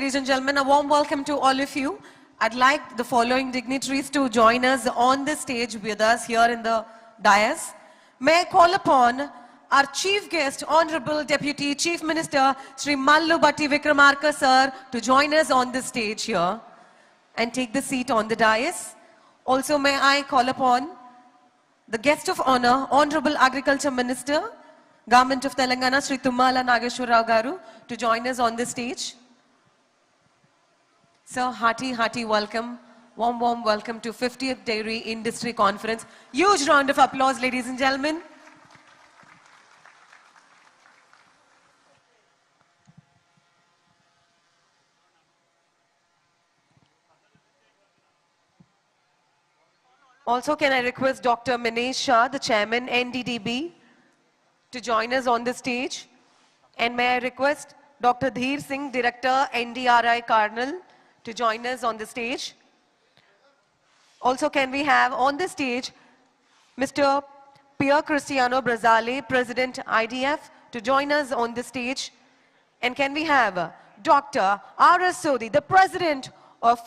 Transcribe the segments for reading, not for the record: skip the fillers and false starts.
ladies and gentlemen, a warm welcome to all of you. I'd like the following dignitaries to join us on the stage with us here in the dais. May I call upon our chief guest, Honorable Deputy Chief Minister, Sri Mallu Bhatti Vikramarka sir, to join us on the stage here and take the seat on the dais. Also, may I call upon the guest of honor, Honorable Agriculture Minister, Government of Telangana, Sri Tummala Nageshwar Rao Garu, to join us on the stage. Sir, hearty welcome. Warm welcome to 50th Dairy Industry Conference. Huge round of applause, ladies and gentlemen. Also, can I request Dr. Minesh Shah, the Chairman, NDDB, to join us on the stage? And may I request Dr. Dheer Singh, Director, NDRI Karnal, to join us on the stage? Also, can we have on the stage Mr. Pier Cristiano Brazale, President IDF, to join us on the stage? And can we have Dr. R.S. Sodhi, the President of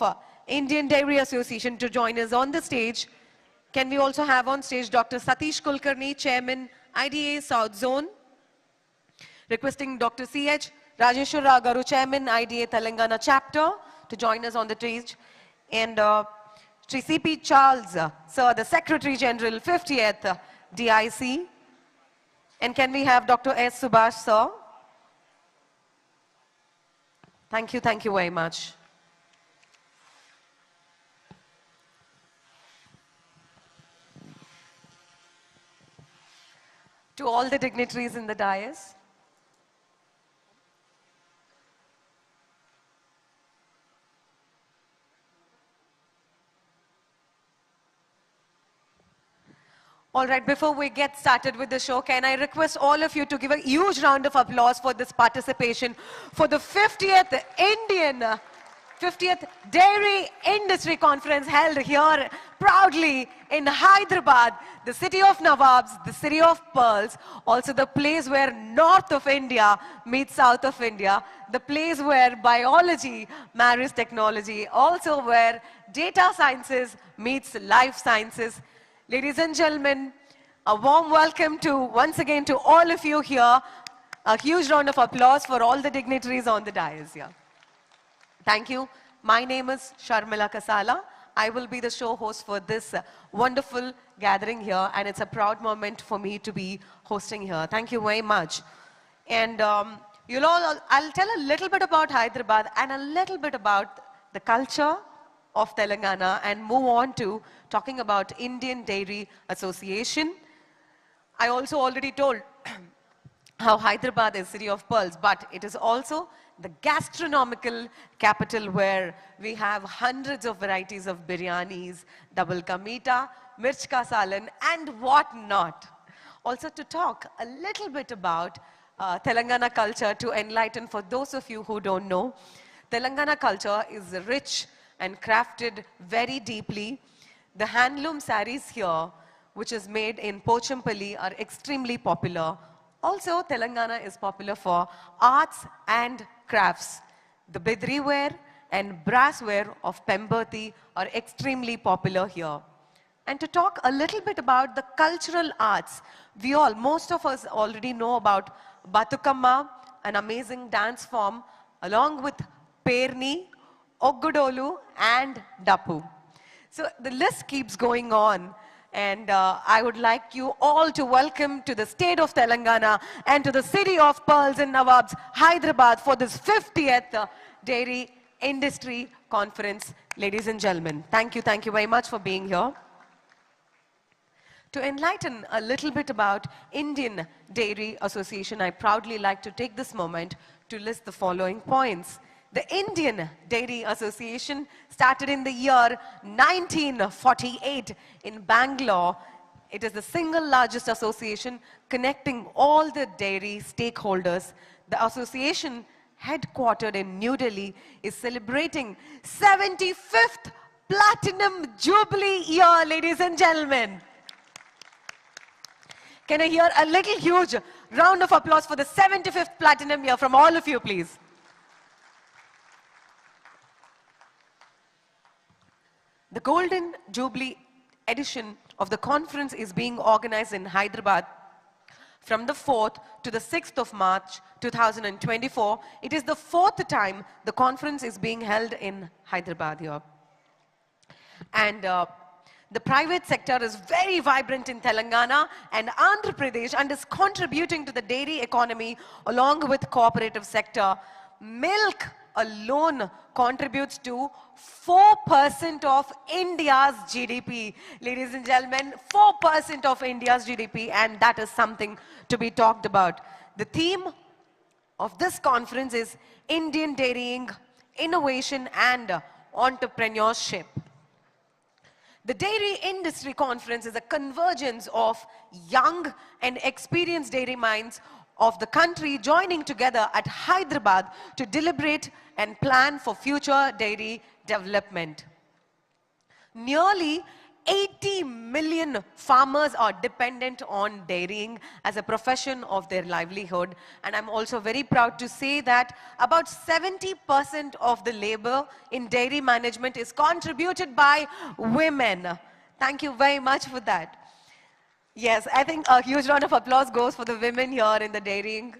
Indian Dairy Association, to join us on the stage? Can we also have on stage Dr. Satish Kulkarni, Chairman, IDA South Zone? Requesting Dr. C.H. Rajeshwar Rao Garu, Chairman, IDA Telangana Chapter, to join us on the stage. And Sri C.P. Charles, sir, the Secretary General, 50th DIC. And can we have Dr. S. Subhash, sir? Thank you very much. To all the dignitaries in the dais. All right, before we get started with the show, can I request all of you to give a huge round of applause for this participation for the 50th Dairy Industry Conference held here proudly in Hyderabad, the city of Nawabs, the city of pearls, also the place where north of India meets south of India, the place where biology marries technology, also where data sciences meets life sciences. Ladies and gentlemen, a warm welcome once again to all of you here. A huge round of applause for all the dignitaries on the dais here. Thank you. My name is Sharmila Kasala. I will be the show host for this wonderful gathering here, and it's a proud moment for me to be hosting here. Thank you very much. And I'll tell a little bit about Hyderabad and a little bit about the culture of Telangana and move on to talking about Indian Dairy Association. I also already told how Hyderabad is city of pearls, but it is also the gastronomical capital where we have hundreds of varieties of biryanis, double ka meeta, mirch ka salan, and what not. Also to talk a little bit about Telangana culture to enlighten for those of you who don't know. Telangana culture is rich and crafted very deeply. The handloom saris here, which is made in Pochampalli, are extremely popular. Also, Telangana is popular for arts and crafts. The bidri ware and brassware of Pemberti are extremely popular here. And to talk a little bit about the cultural arts, most of us already know about Batukamma, an amazing dance form, along with Perni, Oggudolu, and Dapu. So the list keeps going on. And I would like you all to welcome to the state of Telangana and to the city of pearls and Nawabs, Hyderabad, for this 50th Dairy Industry Conference. Ladies and gentlemen, thank you very much for being here. To enlighten a little bit about Indian Dairy Association, I proudly like to take this moment to list the following points. The Indian Dairy Association started in the year 1948 in Bangalore. It is the single largest association connecting all the dairy stakeholders. The association, headquartered in New Delhi, is celebrating 75th Platinum Jubilee year, ladies and gentlemen. Can I hear a little huge round of applause for the 75th Platinum year from all of you, please? The Golden Jubilee edition of the conference is being organized in Hyderabad from the 4th to the 6th of March 2024. It is the 4th time the conference is being held in Hyderabad here. And the private sector is very vibrant in Telangana and Andhra Pradesh and is contributing to the dairy economy along with cooperative sector. Milk alone contributes to 4% of India's GDP. Ladies and gentlemen, 4% of India's GDP, and that is something to be talked about. The theme of this conference is Indian dairying, innovation and entrepreneurship. The Dairy Industry Conference is a convergence of young and experienced dairy minds of the country joining together at Hyderabad to deliberate and plan for future dairy development. Nearly 80 million farmers are dependent on dairying as a profession of their livelihood. And I'm also very proud to say that about 70% of the labor in dairy management is contributed by women. Thank you very much for that. Yes, I think a huge round of applause goes for the women here in the dairying.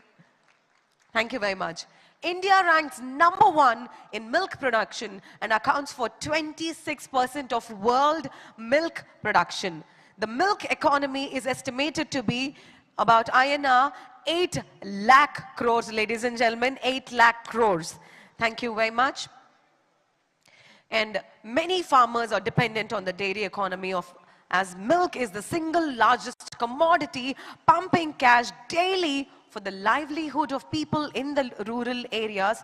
Thank you very much. India ranks #1 in milk production and accounts for 26% of world milk production. The milk economy is estimated to be about INR 8 lakh crores, ladies and gentlemen, 8 lakh crores. Thank you very much. And many farmers are dependent on the dairy economy as milk is the single largest commodity pumping cash daily for the livelihood of people in the rural areas.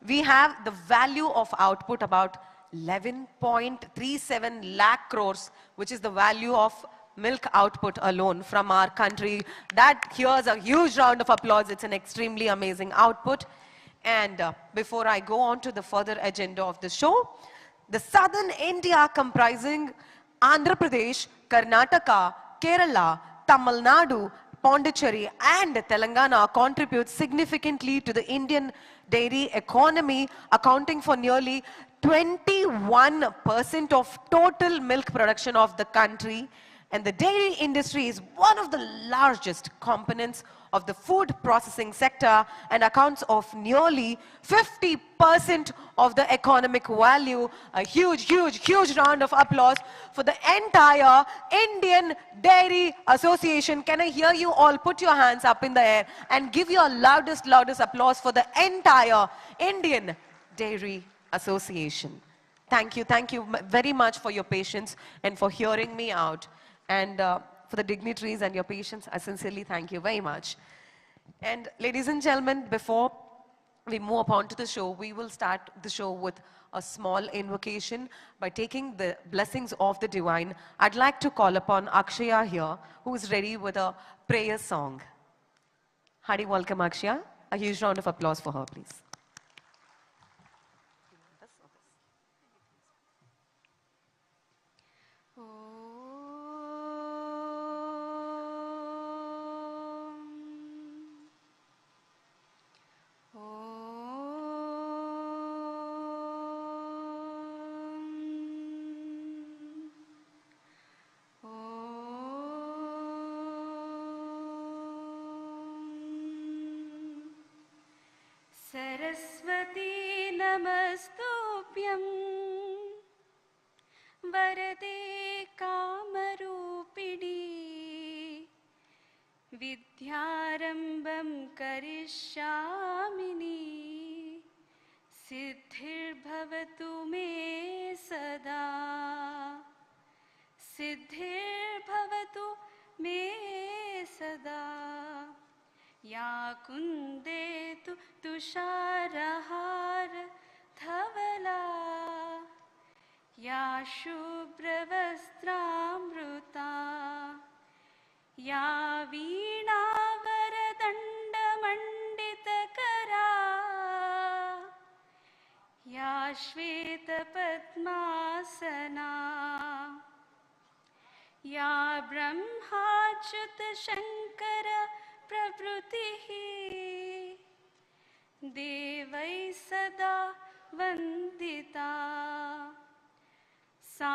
We have the value of output about 11.37 lakh crores, which is the value of milk output alone from our country. That here's a huge round of applause. It's an extremely amazing output. And before I go on to the further agenda of the show, the southern India comprising Andhra Pradesh, Karnataka, Kerala, Tamil Nadu, Pondicherry and Telangana contribute significantly to the Indian dairy economy, accounting for nearly 21% of total milk production of the country. And the dairy industry is one of the largest components of the food processing sector and accounts of nearly 50% of the economic value. A huge, huge, huge round of applause for the entire Indian Dairy Association. Can I hear you all put your hands up in the air and give your loudest, loudest applause for the entire Indian Dairy Association. Thank you very much for your patience and for hearing me out. And for the dignitaries and your patience, I sincerely thank you very much. And ladies and gentlemen, before we move upon to the show, we will start the show with a small invocation by taking the blessings of the divine. I'd like to call upon Akshaya here, who is ready with a prayer song. Hearty welcome, Akshaya. A huge round of applause for her, please. Saraswati नमस्तुभ्यं वरदे कामरूपिणी विद्यारम्भं करिष्यामि सिद्धिर्भवतु मे सदा सिद्धिर्भवतु मे सदा या कुन्देतु तुषारहार धवला या शुभ्रवस्त्रामृता या वीणावरदण्डमण्डितकरा या श्वेतपद्मासना या ब्रह्माच्युतशङ्कर प्रभृतिः देवैः सदा वन्दिता सा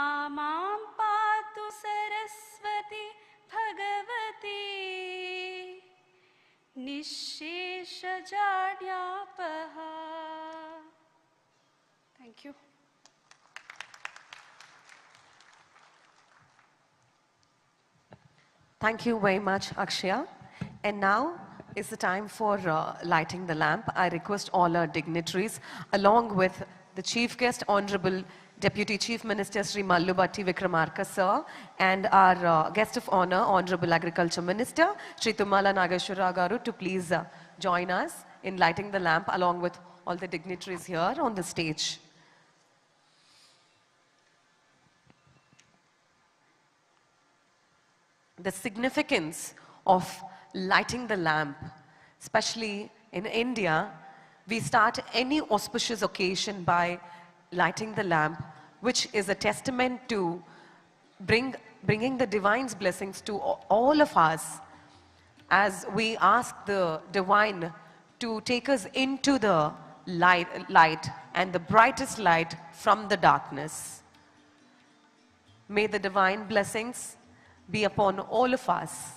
जाड्यापः. Thank you. Thank you very much, Akshaya. And now is the time for lighting the lamp. I request all our dignitaries, along with the Chief Guest, Honorable Deputy Chief Minister Sri Mallu Bhatti Vikramarka Sir, and our Guest of Honor, Honorable Agriculture Minister Sri Tummala Nageshwara Garu, to please join us in lighting the lamp, along with all the dignitaries here on the stage. The significance of lighting the lamp, especially in India, we start any auspicious occasion by lighting the lamp, which is a testament to bringing the divine's blessings to all of us, as we ask the divine to take us into the light and the brightest light from the darkness. May the divine blessings be upon all of us.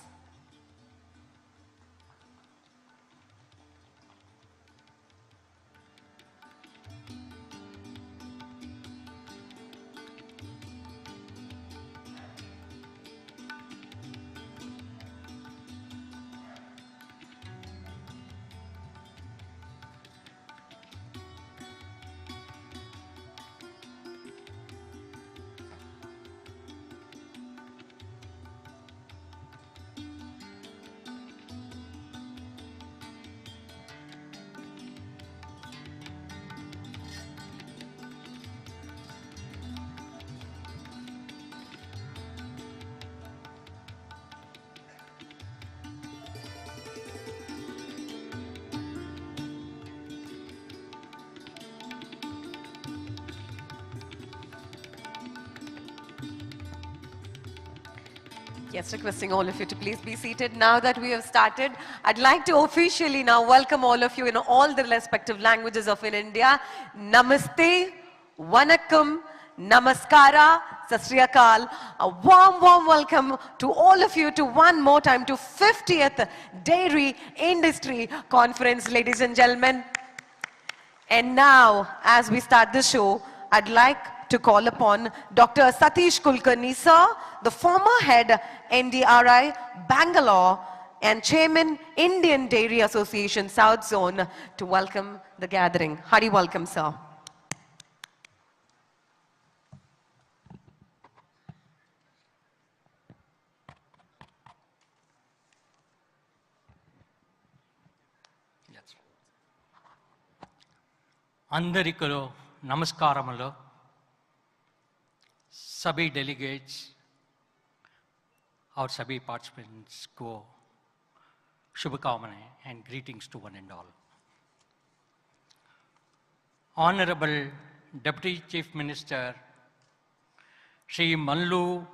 Yes, requesting all of you to please be seated. Now that we have started, I'd like to officially now welcome all of you in all the respective languages of India. Namaste, Vanakkam, Namaskara, Sat Sri Akal. A warm welcome to all of you to one more time to 50th Dairy Industry Conference, ladies and gentlemen. And now, as we start the show, I'd like to call upon Dr. Satish Kulkarni sir, the former head NDRI Bangalore and Chairman Indian Dairy Association South Zone, to welcome the gathering. Hearty welcome, sir. Andarikalo Namaskaramalo, Sabhi delegates, our Sabhi participants go Shubhakamane and greetings to one and all. Honorable Deputy Chief Minister Sri Mallu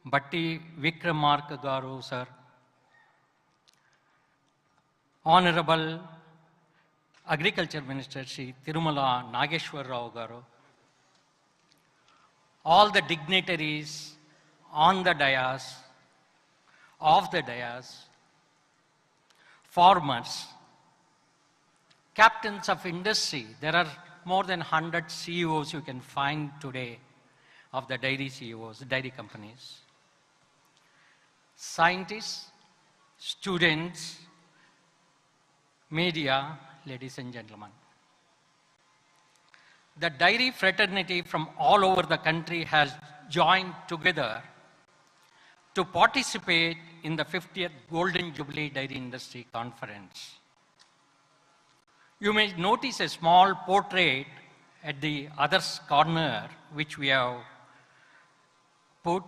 Bhatti Vikramarka Garu sir, Honorable Agriculture Minister Sri Tirumala Nageshwara Rao Garu, all the dignitaries on the dais, off the dais, farmers, captains of industry. There are more than 100 CEOs you can find today of the dairy CEOs, dairy companies. Scientists, students, media, ladies and gentlemen. The dairy fraternity from all over the country has joined together to participate in the 50th Golden Jubilee Dairy Industry Conference. You may notice a small portrait at the other corner, which we have put.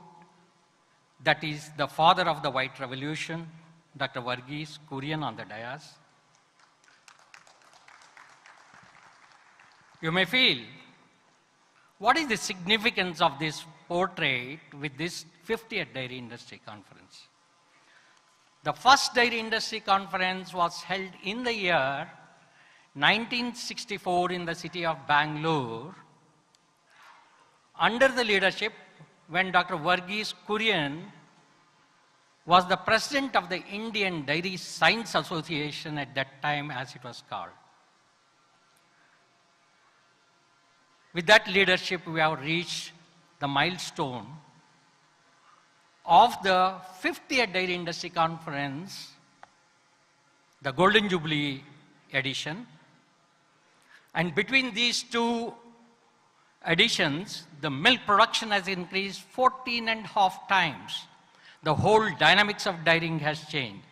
That is the father of the White Revolution, Dr. Verghese Kurian, on the dais. You may feel, what is the significance of this portrait with this 50th Dairy Industry Conference? The first Dairy Industry Conference was held in the year 1964 in the city of Bangalore, under the leadership when Dr. Verghese Kurian was the president of the Indian Dairy Science Association at that time, as it was called. With that leadership, we have reached the milestone of the 50th Dairy Industry Conference, the Golden Jubilee edition. And between these two editions, the milk production has increased 14.5 times. The whole dynamics of dairying has changed.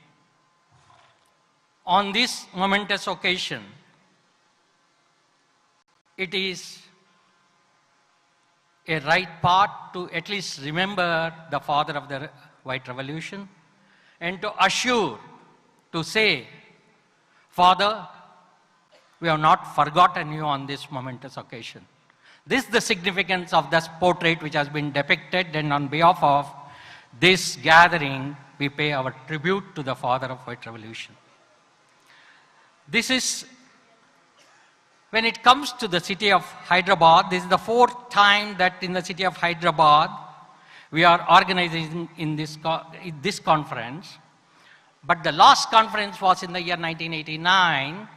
On this momentous occasion, it is a right part to at least remember the father of the White Revolution and to assure, to say, Father, we have not forgotten you on this momentous occasion. This is the significance of this portrait which has been depicted, and on behalf of this gathering, we pay our tribute to the father of White Revolution. This is, when it comes to the city of Hyderabad, this is the 4th time that in the city of Hyderabad, we are organizing in this conference. But the last conference was in the year 1989.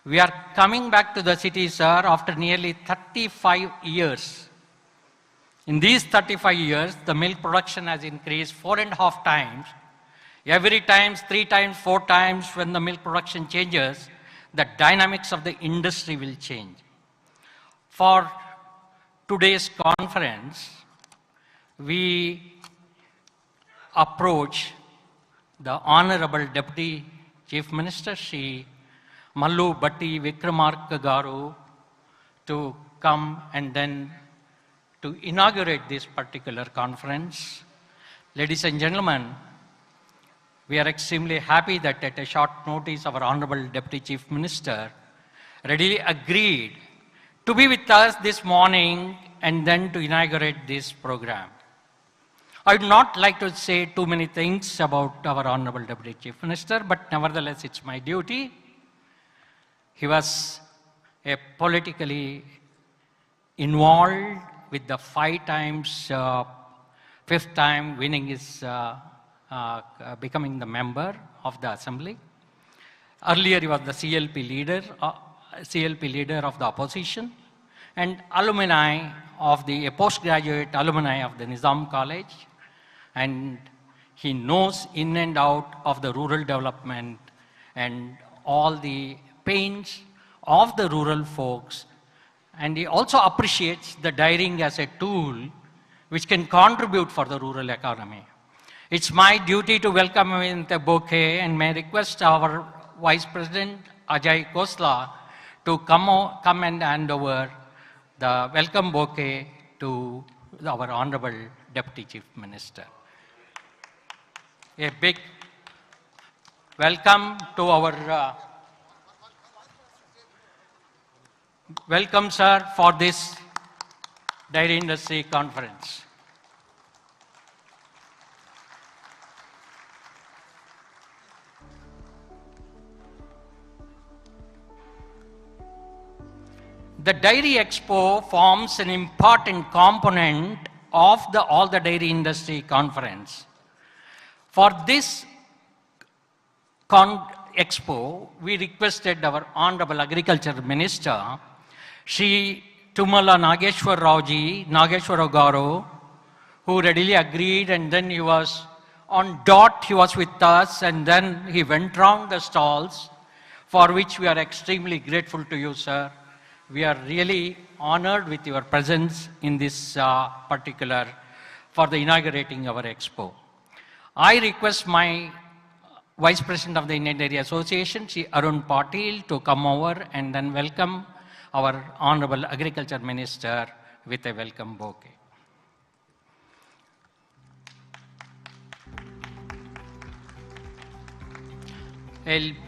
We are coming back to the city, sir, after nearly 35 years. In these 35 years, the milk production has increased 4.5 times. Every time, 3 times, 4 times, when the milk production changes, the dynamics of the industry will change. For today's conference, we approach the Honorable Deputy Chief Minister, Shri Mallu Batti Vikramarka Garu, to come and then to inaugurate this particular conference. Ladies and gentlemen, we are extremely happy that at a short notice, our Honorable Deputy Chief Minister readily agreed to be with us this morning and then to inaugurate this program. I would not like to say too many things about our Honorable Deputy Chief Minister, but nevertheless, it's my duty. He was a politically involved with the 5 times, 5th time winning his, becoming the member of the assembly. Earlier, he was the CLP leader of the opposition, and alumni of the postgraduate alumni of the Nizam College, and he knows in and out of the rural development and all the pains of the rural folks. And he also appreciates the dairying as a tool which can contribute for the rural economy. It's my duty to welcome him with a bouquet, and may request our Vice President Ajay Khosla to come and hand over the welcome bouquet to our Honorable Deputy Chief Minister. A big welcome to our welcome, sir, for this Dairy Industry Conference. The Dairy Expo forms an important component of all the Dairy Industry Conference. For this Expo, we requested our Honorable Agriculture Minister, Shri Tumala Nageshwar Rauji, Nageshwar Garu, who readily agreed, and then he was on dot, he was with us, and then he went round the stalls, for which we are extremely grateful to you, sir. We are really honored with your presence in this particular, for the inaugurating our expo. I request my Vice President of the Indian Dairy Association, Shri Arun Patil, to come over and then welcome our Honorable Agriculture Minister with a welcome bouquet.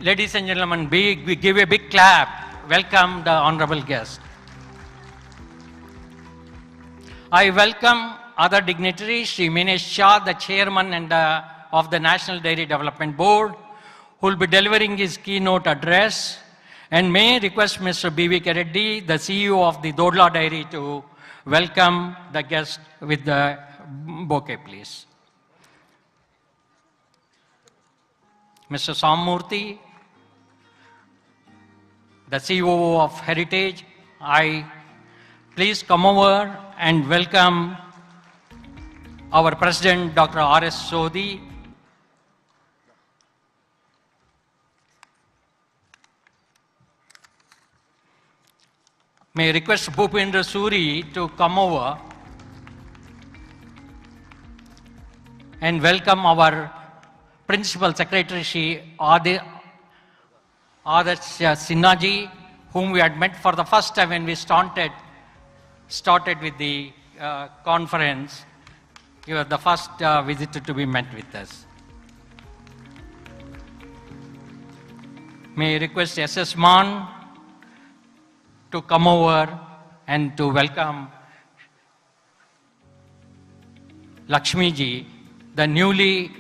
Ladies and gentlemen, we give a big clap. Welcome the honorable guest. I welcome other dignitaries, Shri Minesh Shah, the chairman of the National Dairy Development Board, who will be delivering his keynote address. And may I request Mr. B.V. Reddy, the CEO of the Dodla Dairy, to welcome the guest with the bouquet, please. Mr. Sammurthy, the COO of Heritage, I please come over and welcome our President, Dr. R.S. Sodhi. May I request Bhupendra Suri to come over and welcome our Principal Secretary, Shri Adarsh Sinha, whom we had met for the first time when we started with the conference. You are the first visitor to be met with us. May I request S.S. Mann to come over and to welcome Lakshmi ji, the newly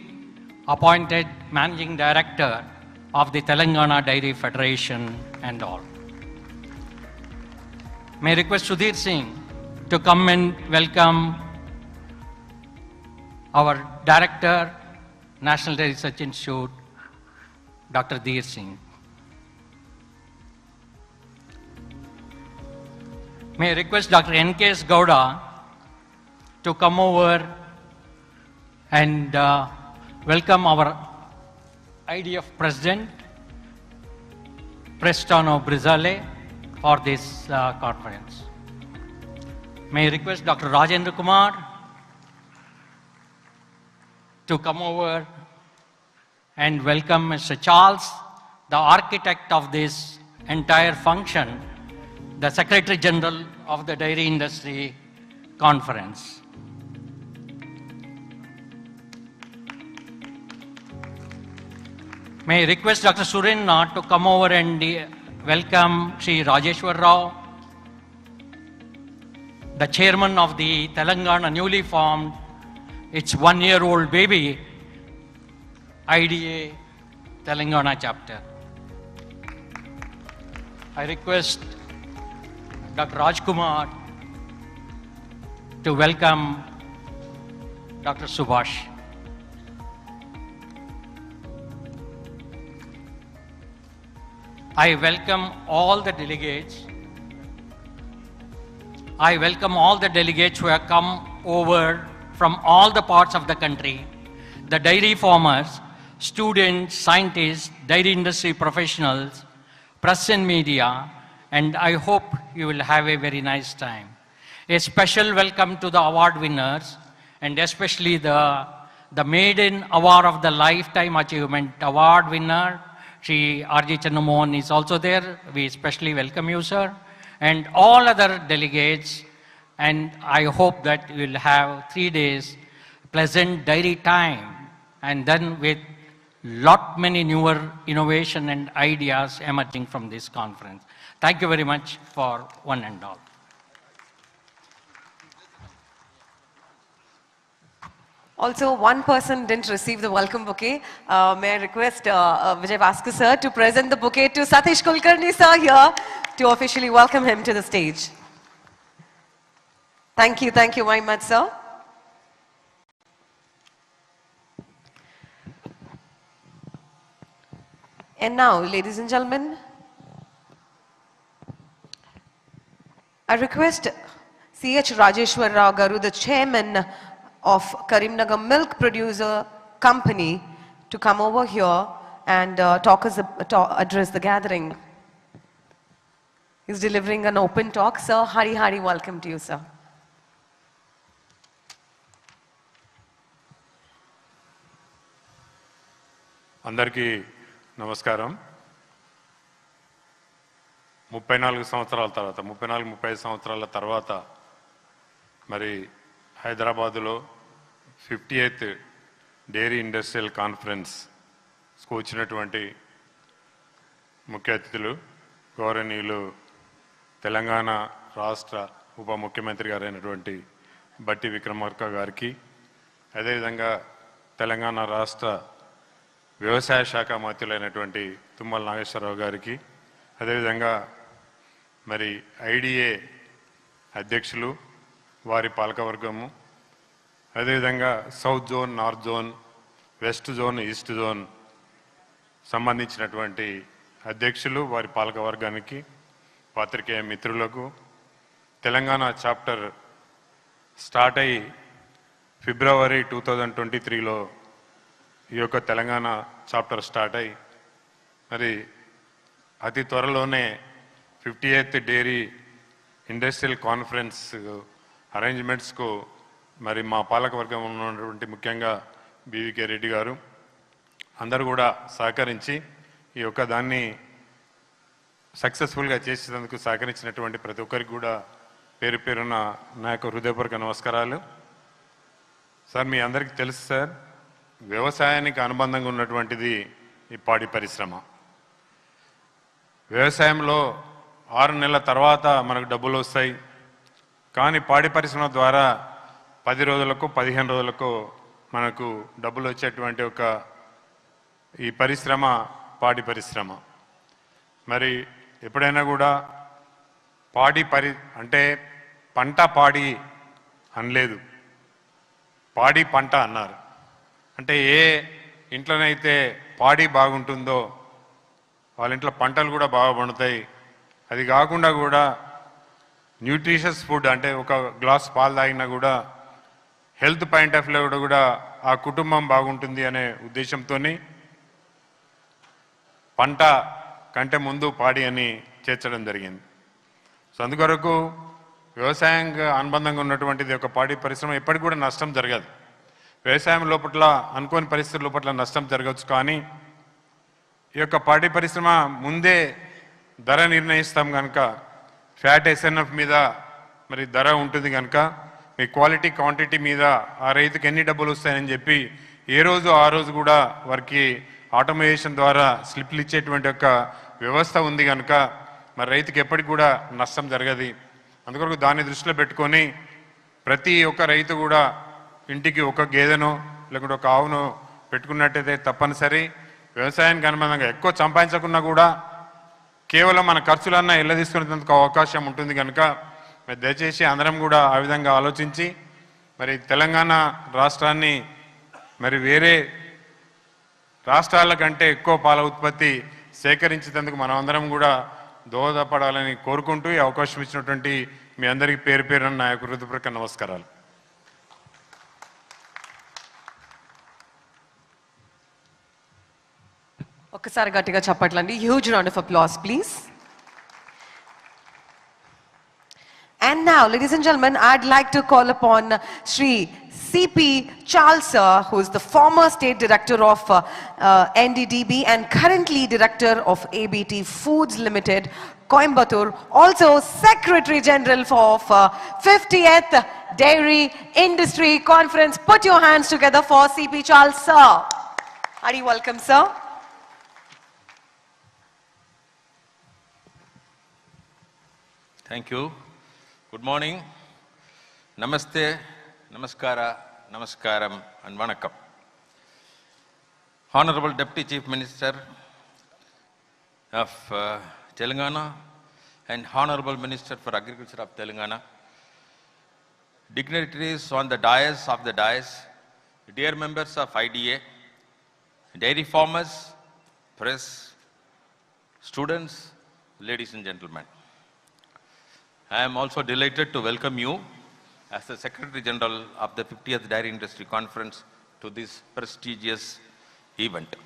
appointed Managing Director of the Telangana Dairy Federation and all. May I request Sudhir Singh to come and welcome our Director, National Dairy Research Institute, Dr. Dheer Singh. May I request Dr. N.K.S. Gowda to come over and welcome our IDF President, Prestano Brizale, for this conference. May I request Dr. Rajendra Kumar to come over and welcome Mr. Charles, the architect of this entire function, the Secretary General of the Dairy Industry Conference. May I request Dr. Surenna to come over and welcome Sri Rajeshwar Rao, the chairman of the Telangana newly formed, its one-year-old baby, IDA Telangana chapter. I request Dr. Rajkumar to welcome Dr. Subhash. I welcome all the delegates. I welcome all the delegates who have come over from all the parts of the country, the dairy farmers, students, scientists, dairy industry professionals, press and media, and I hope you will have a very nice time. A special welcome to the award winners, and especially the Maiden Award of the Lifetime Achievement Award winner, Shri R.J. Channamohan is also there. We especially welcome you, sir, and all other delegates. And I hope that you will have 3 days pleasant dairy time, and then with many newer innovation and ideas emerging from this conference. Thank you very much for one and all. Also, one person didn't receive the welcome bouquet. May I request Vijay Bhaskar sir to present the bouquet to Satish Kulkarni sir here to officially welcome him to the stage. Thank you very much, sir. And now, ladies and gentlemen, I request C.H. Rajeshwar Rao Garu, the chairman of Karimnagar Milk Producer Company, to come over here and address the gathering. He's delivering an open talk. Sir, Hari welcome to you, sir. అందరికీ నమస్కారం. 34 సంవత్సరాల తర్వాత 35 సంవత్సరాల తర్వాత మరి హైదరాబాదులో 58th dairy industrial కాన్ఫరెన్స్కు వచ్చినటువంటి ముఖ్య అతిథులు గౌరవనీయులు తెలంగాణ రాష్ట్ర ఉప ముఖ్యమంత్రి గారైనటువంటి బట్టి విక్రమార్క గారికి, అదేవిధంగా తెలంగాణ రాష్ట్ర వ్యవసాయ శాఖ మంత్రులైనటువంటి తుమ్మల నాగేశ్వరరావు గారికి, అదేవిధంగా మరి ఐడిఏ అధ్యక్షులు, వారి పాలకవర్గము, అదేవిధంగా south zone, north zone, west zone, east zone సంబంధించినటువంటి అధ్యక్షులు, వారి పాలకవర్గానికి, పాత్రికేయ మిత్రులకు, తెలంగాణ చాప్టర్ స్టార్ట్ అయ్యి ఫిబ్రవరి 2023లో ఈ యొక్క తెలంగాణ చాప్టర్ స్టార్ట్ అయ్యి మరి అతి త్వరలోనే 58th డైరీ ఇండస్ట్రియల్ కాన్ఫరెన్స్ అరేంజ్మెంట్స్కు మరి మా పాలకవర్గం ఉన్నటువంటి ముఖ్యంగా బీవీకే రెడ్డి గారు అందరూ కూడా సహకరించి ఈ యొక్క దాన్ని సక్సెస్ఫుల్గా చేసేందుకు సహకరించినటువంటి ప్రతి ఒక్కరికి కూడా పేరు పేరున నా యొక్క హృదయపూర్వక నమస్కారాలు. సార్, మీ అందరికీ తెలుసు సార్, వ్యవసాయానికి అనుబంధంగా ఉన్నటువంటిది ఈ పాడి పరిశ్రమ. వ్యవసాయంలో 6 నెలల తర్వాత మనకు డబ్బులు వస్తాయి, కానీ పాడి పరిశ్రమ ద్వారా 10 రోజులకు 15 రోజులకు మనకు డబ్బులు వచ్చేటువంటి ఒక ఈ పరిశ్రమ పాడి పరిశ్రమ. మరి ఎప్పుడైనా కూడా అంటే పంట పాడి అనలేదు, పాడి పంట అన్నారు. అంటే ఏ ఇంట్లోనైతే పాడి బాగుంటుందో వాళ్ళ ఇంట్లో పంటలు కూడా బాగా పండుతాయి. అది కాకుండా కూడా న్యూట్రిషియస్ ఫుడ్, అంటే ఒక గ్లాస్ పాలు తాగినా కూడా హెల్త్ పాయింట్ ఆఫ్ వ్యూ కూడా ఆ కుటుంబం బాగుంటుంది అనే ఉద్దేశంతో పంట కంటే ముందు పాడి అని చేర్చడం జరిగింది. సో అందుకొరకు వ్యవసాయంగా అనుబంధంగా ఉన్నటువంటిది ఒక పాడి పరిశ్రమ ఎప్పటికి కూడా నష్టం జరగదు. వ్యవసాయం లోపల అనుకోని పరిస్థితుల లోపల నష్టం జరగవచ్చు, కానీ ఈ యొక్క పాడి పరిశ్రమ ముందే ధర నిర్ణయిస్తాం కనుక ఫ్యాట్ ఎస్ఎన్ఎఫ్ మీద మరి ధర ఉంటుంది కనుక మీ క్వాలిటీ క్వాంటిటీ మీద ఆ రైతుకి ఎన్ని డబ్బులు వస్తాయని చెప్పి ఏ రోజు ఆ రోజు కూడా వారికి ఆటోమేషన్ ద్వారా స్లిప్లు ఇచ్చేటువంటి ఒక వ్యవస్థ ఉంది కనుక మరి రైతుకి ఎప్పటికి కూడా నష్టం జరగదు. అందుకొరకు దాన్ని దృష్టిలో పెట్టుకొని ప్రతి ఒక్క రైతు కూడా ఇంటికి ఒక గేదెనో లేకుంటే ఒక ఆవును పెట్టుకున్నట్టయితే తప్పనిసరి వ్యవసాయానికి అనుబంధంగా ఎక్కువ సంపాదించకున్నా కూడా కేవలం మన ఖర్చులన్నా ఎల్లదీసుకునేందుకు అవకాశం ఉంటుంది కనుక మరి దయచేసి అందరం కూడా ఆ విధంగా ఆలోచించి మరి తెలంగాణ రాష్ట్రాన్ని మరి వేరే రాష్ట్రాల కంటే ఎక్కువ పాల ఉత్పత్తి సేకరించేందుకు మనం అందరం కూడా దోహదపడాలని కోరుకుంటూ ఈ అవకాశం ఇచ్చినటువంటి మీ అందరికీ పేరు పేరున నా యొక్క హృదయపూర్వక నమస్కారాలు. ఒక్కసారి గట్టిగా చెప్పట్లండి. Huge round of applause please. And now, ladies and gentlemen, I'd like to call upon Shri C.P. Charles, who is the former State Director of NDDB and currently Director of ABT Foods Limited, Coimbatore, also Secretary General of 50th Dairy Industry Conference. Put your hands together for C.P. Charles, sir. Are you welcome, sir? Thank you. Good morning. Namaste, Namaskara, Namaskaram and Vanakkam. Honorable Deputy Chief Minister of Telangana and Honorable Minister for Agriculture of Telangana, dignitaries on the dais of the dais, dear members of IDA, dairy farmers, press, students, ladies and gentlemen. I am also delighted to welcome you as the Secretary General of the 50th Dairy Industry Conference to this prestigious event.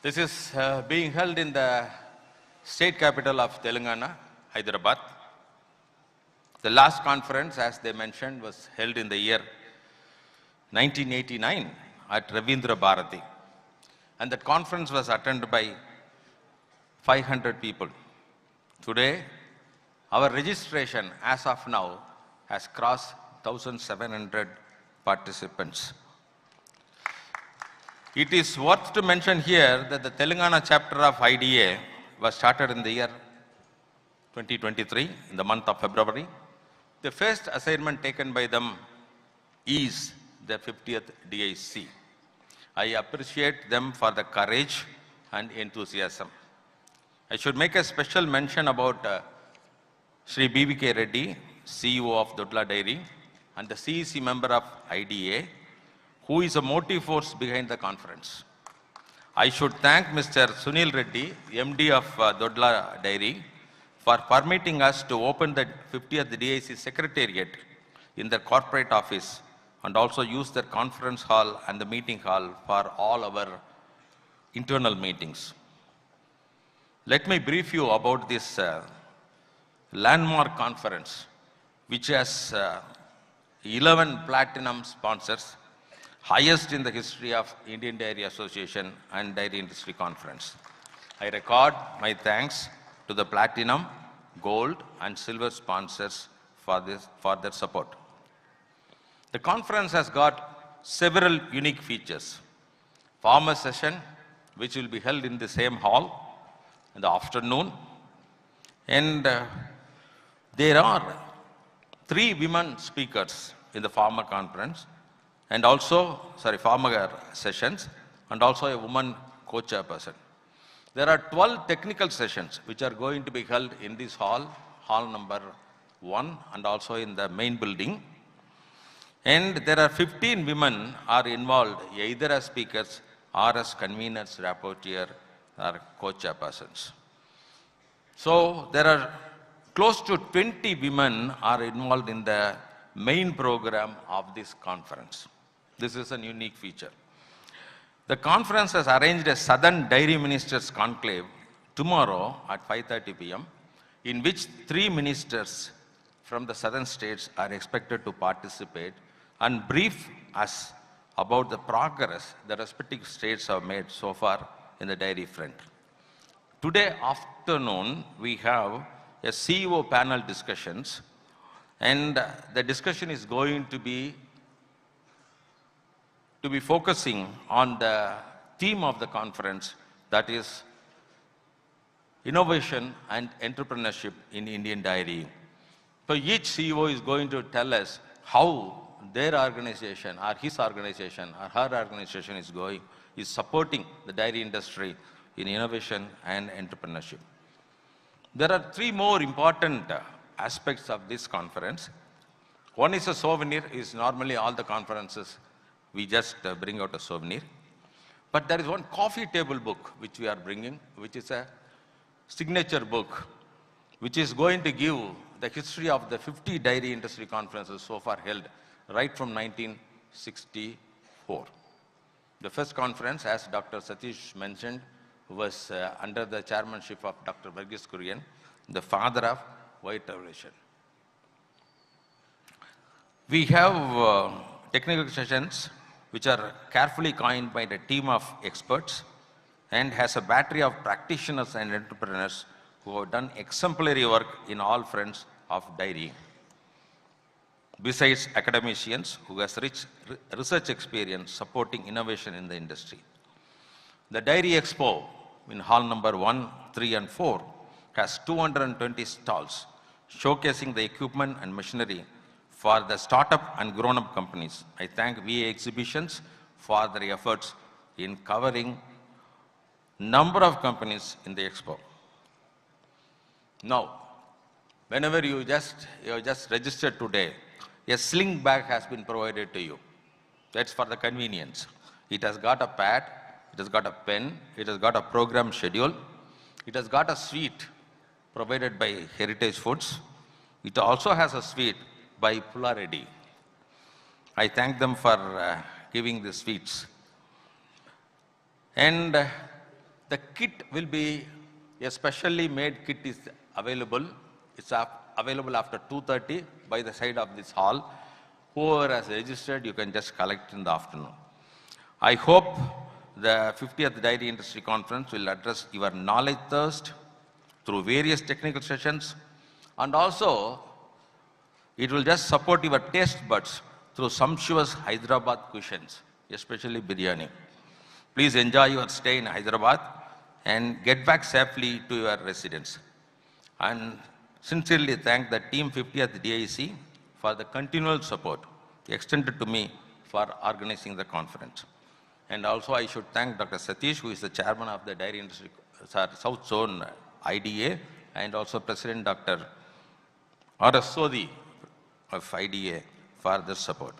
This is being held in the state capital of Telangana, Hyderabad. The last conference, as they mentioned, was held in the year 1989 at Ravindra Bharati. And that conference was attended by 500 people. Today, our registration as of now has crossed 1,700 participants. It is worth to mention here that the Telangana chapter of IDA was started in the year 2023, in the month of February. The first assignment taken by them is the 50th DIC. I appreciate them for the courage and enthusiasm. I should make a special mention about Shri B.V.K. Reddy, CEO of Dodla Dairy, and the CEC member of IDA, who is a motive force behind the conference. I should thank Mr. Sunil Reddy, MD of Dodla Dairy, for permitting us to open the 50th DIC Secretariat in their corporate office and also use their conference hall and the meeting hall for all our internal meetings. Let me brief you about this landmark conference, which has 11 platinum sponsors, highest in the history of Indian Dairy Association and Dairy Industry Conference. I record my thanks to the platinum, gold, and silver sponsors for their support. The conference has got several unique features. Farmer session, which will be held in the same hall in the afternoon, and there are 3 women speakers in the farmer conference, and also, farmer sessions, and also a woman co-chairperson. There are 12 technical sessions which are going to be held in this hall, hall number 1, and also in the main building. And there are 15 women are involved either as speakers or as conveners, rapporteur, or co-chairpersons. So there are close to 20 women are involved in the main program of this conference. This is a unique feature. The conference has arranged a Southern Dairy Ministers Conclave tomorrow at 5:30 p.m., in which 3 ministers from the southern states are expected to participate and brief us about the progress the respective states have made so far in the dairy front. Today afternoon, we have a CEO panel discussions, and the discussion is going to be focusing on the theme of the conference, that is innovation and entrepreneurship in Indian dairy. So each CEO is going to tell us how their organization or his organization or her organization is supporting the dairy industry in innovation and entrepreneurship. There are 3 more important aspects of this conference. One is a souvenir. Is normally all the conferences we just bring out a souvenir. But there is one coffee table book which we are bringing, which is a signature book, which is going to give the history of the 50 dairy industry conferences so far held, right from 1964. The first conference, as Dr. Satish mentioned, was under the chairmanship of Dr. Verghese Kurian, the father of White Revolution. We have technical sessions which are carefully coined by the team of experts and has a battery of practitioners and entrepreneurs who have done exemplary work in all fronts of dairy. Besides academicians who has rich research experience supporting innovation in the industry. The Dairy Expo in hall number 1, 3, and 4 has 220 stalls showcasing the equipment and machinery for the startup and grown-up companies. I thank VA Exhibitions for their efforts in covering number of companies in the expo. Now, whenever you just registered today, a sling bag has been provided to you. That's for the convenience. It has got a pad, it has got a pen, it has got a program schedule, it has got a sweet provided by Heritage Foods. It also has a sweet by Pula Reddy. I thank them for giving the sweets. And the kit will be, a specially made kit is available. It's available after 2:30 by the side of this hall. Whoever has registered, you can just collect in the afternoon. I hope the 50th Dairy Industry Conference will address your knowledge thirst through various technical sessions, and also it will just support your taste buds through sumptuous Hyderabad cuisines, especially biryani. Please enjoy your stay in Hyderabad and get back safely to your residence. And sincerely thank the Team 50th DIC for the continual support extended to me for organizing the conference. And also I should thank Dr. Satish, who is the chairman of the Dairy Industry South Zone IDA, and also President Dr. R.S. Sodhi of IDA for their support.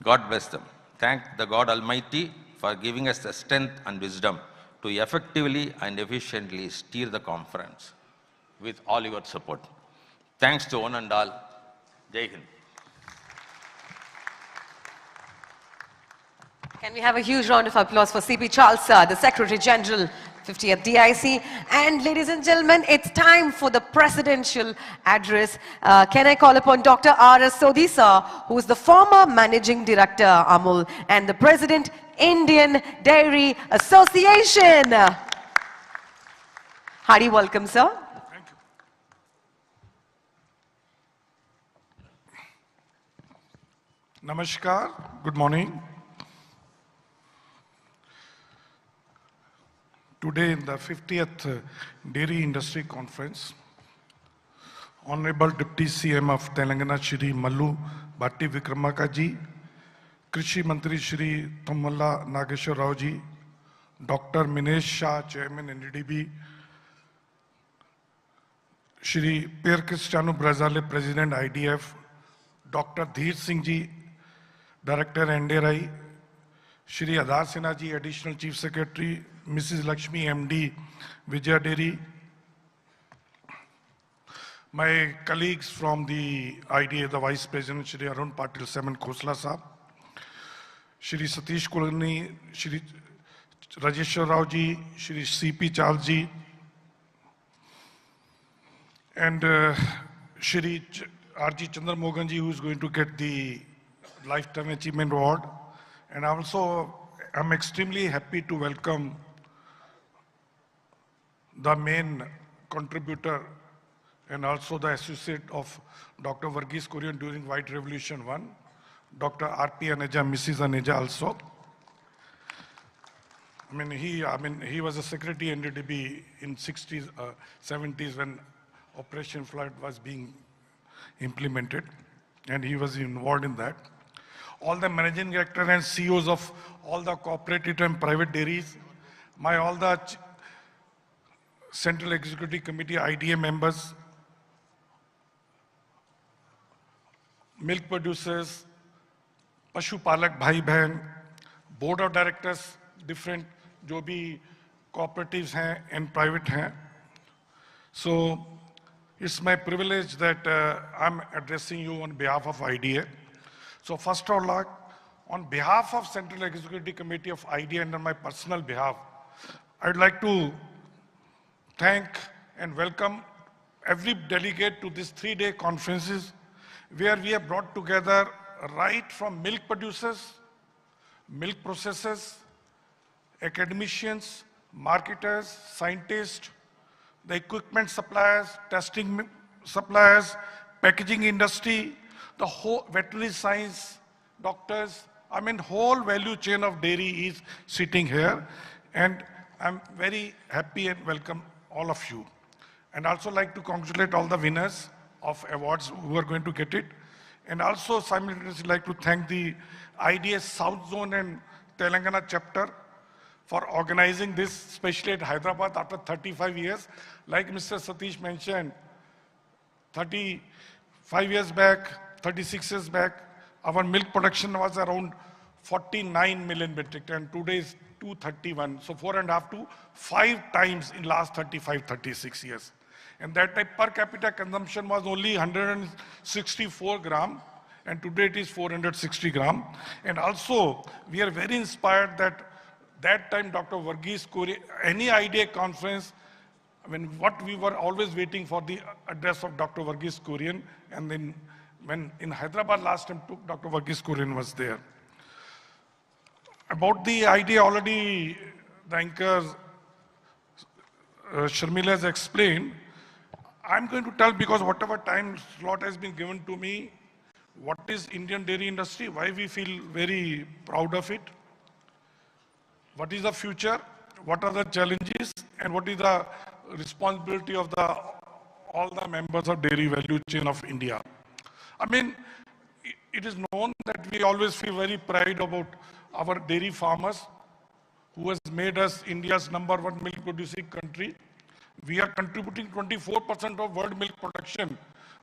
God bless them. Thank the God Almighty for for giving us the strength and wisdom to effectively and efficiently steer the conference with all your support. Thanks to one and all. Jai Hind. Can we have a huge round of applause for CP Chalsa, the Secretary General, 50th DIC. And ladies and gentlemen, it's time for the presidential address. Can I call upon Dr. R.S. Sodhisa, who is the former Managing Director, Amul, and the President, Indian Dairy Association. Hearty welcome, sir. Thank you. Namaskar, good morning. Today in the 50th Dairy Industry Conference, Honorable Deputy CM of Telangana, Shri Mallu Bhatti Vikramaka ji, Krishi Mantri Shri Tumalla Nageshwar Rao ji, Dr. Minesh Shah, Chairman NDDB, Shri Pierre Cristiano Brazale, President IDF, Dr. Dheer Singh ji, Director NDRI, Shri Adar Sinha ji, Additional Chief Secretary, Mrs. Lakshmi MD, Vijaya Dairy, my colleagues from the IDA, the Vice President, Shri Arun Patil Seman Khosla Sahab, Shri Satish Kulkarni, Shri Rajeshwar Rao ji, Shri CP Chal ji, and Shri R.G. Chandra Mogan ji, who is going to get the Lifetime Achievement Award. And also, I'm extremely happy to welcome the main contributor and also the associate of Dr. Varghese Kurian during White Revolution 1, Dr. R.P. Aneja, Mrs. Aneja also. He was a secretary in NDDB in 60s, 70s when Operation Flood was being implemented, and he was involved in that. All the managing director and CEOs of all the cooperative and private dairies, all the Central Executive Committee IDA members, milk producers, Pashu Palak Bhai Bahan, board of directors, different जो भी cooperatives हैं and private हैं. So it's my privilege that I'm addressing you on behalf of IDA. So first of all, on behalf of Central Executive Committee of IDA and on my personal behalf, I'd like to thank and welcome every delegate to these 3-day conferences where we have brought together right from milk producers, milk processors, academicians, marketers, scientists, the equipment suppliers, testing suppliers, packaging industry, the whole veterinary science, doctors, whole value chain of dairy is sitting here. And I'm very happy and welcome all of you. And also like to congratulate all the winners of awards who are going to get it. And also simultaneously like to thank the IDA South Zone and Telangana chapter for organizing this, especially at Hyderabad after 35 years. Like Mr. Satish mentioned, 35 years back, 36 years back, our milk production was around 49 million metric ton. Today is 231. So 4.5 to 5 times in last 35, 36 years. And that time per capita consumption was only 164 gram. And today it is 460 gram. And also we are very inspired that time Dr. Varghese Kurian, any IDA conference, what we were always waiting for the address of Dr. Varghese Kurian. And then when in Hyderabad last time, Dr. Varghese Kurian was there. About the idea already, the anchor Sharmila has explained. I'm going to tell because whatever time slot has been given to me, what is Indian dairy industry, why we feel very proud of it, what is the future, what are the challenges, and what is the responsibility of all the members of dairy value chain of India. It is known that we always feel very proud about our dairy farmers who has made us India's #1 milk producing country. We are contributing 24% of world milk production.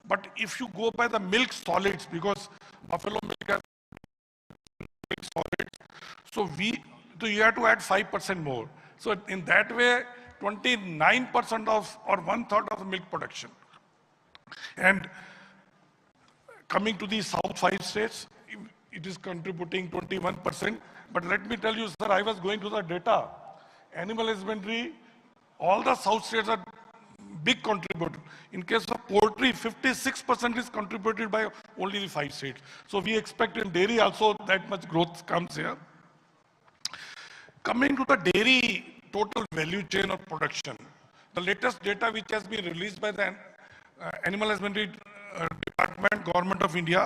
But if you go by the milk solids, because buffalo milk has milk solids, so So you have to add 5% more. So in that way, 29% of or 1/3 of the milk production. And coming to the South 5 states, it is contributing 21%. But let me tell you, sir, I was going to the data. Animal husbandry, all the South states are big contributor. In case of poultry, 56% is contributed by only the 5 states. So we expect in dairy also that much growth comes here. Coming to the dairy total value chain of production, the latest data which has been released by the Animal Husbandry Department, Government of India,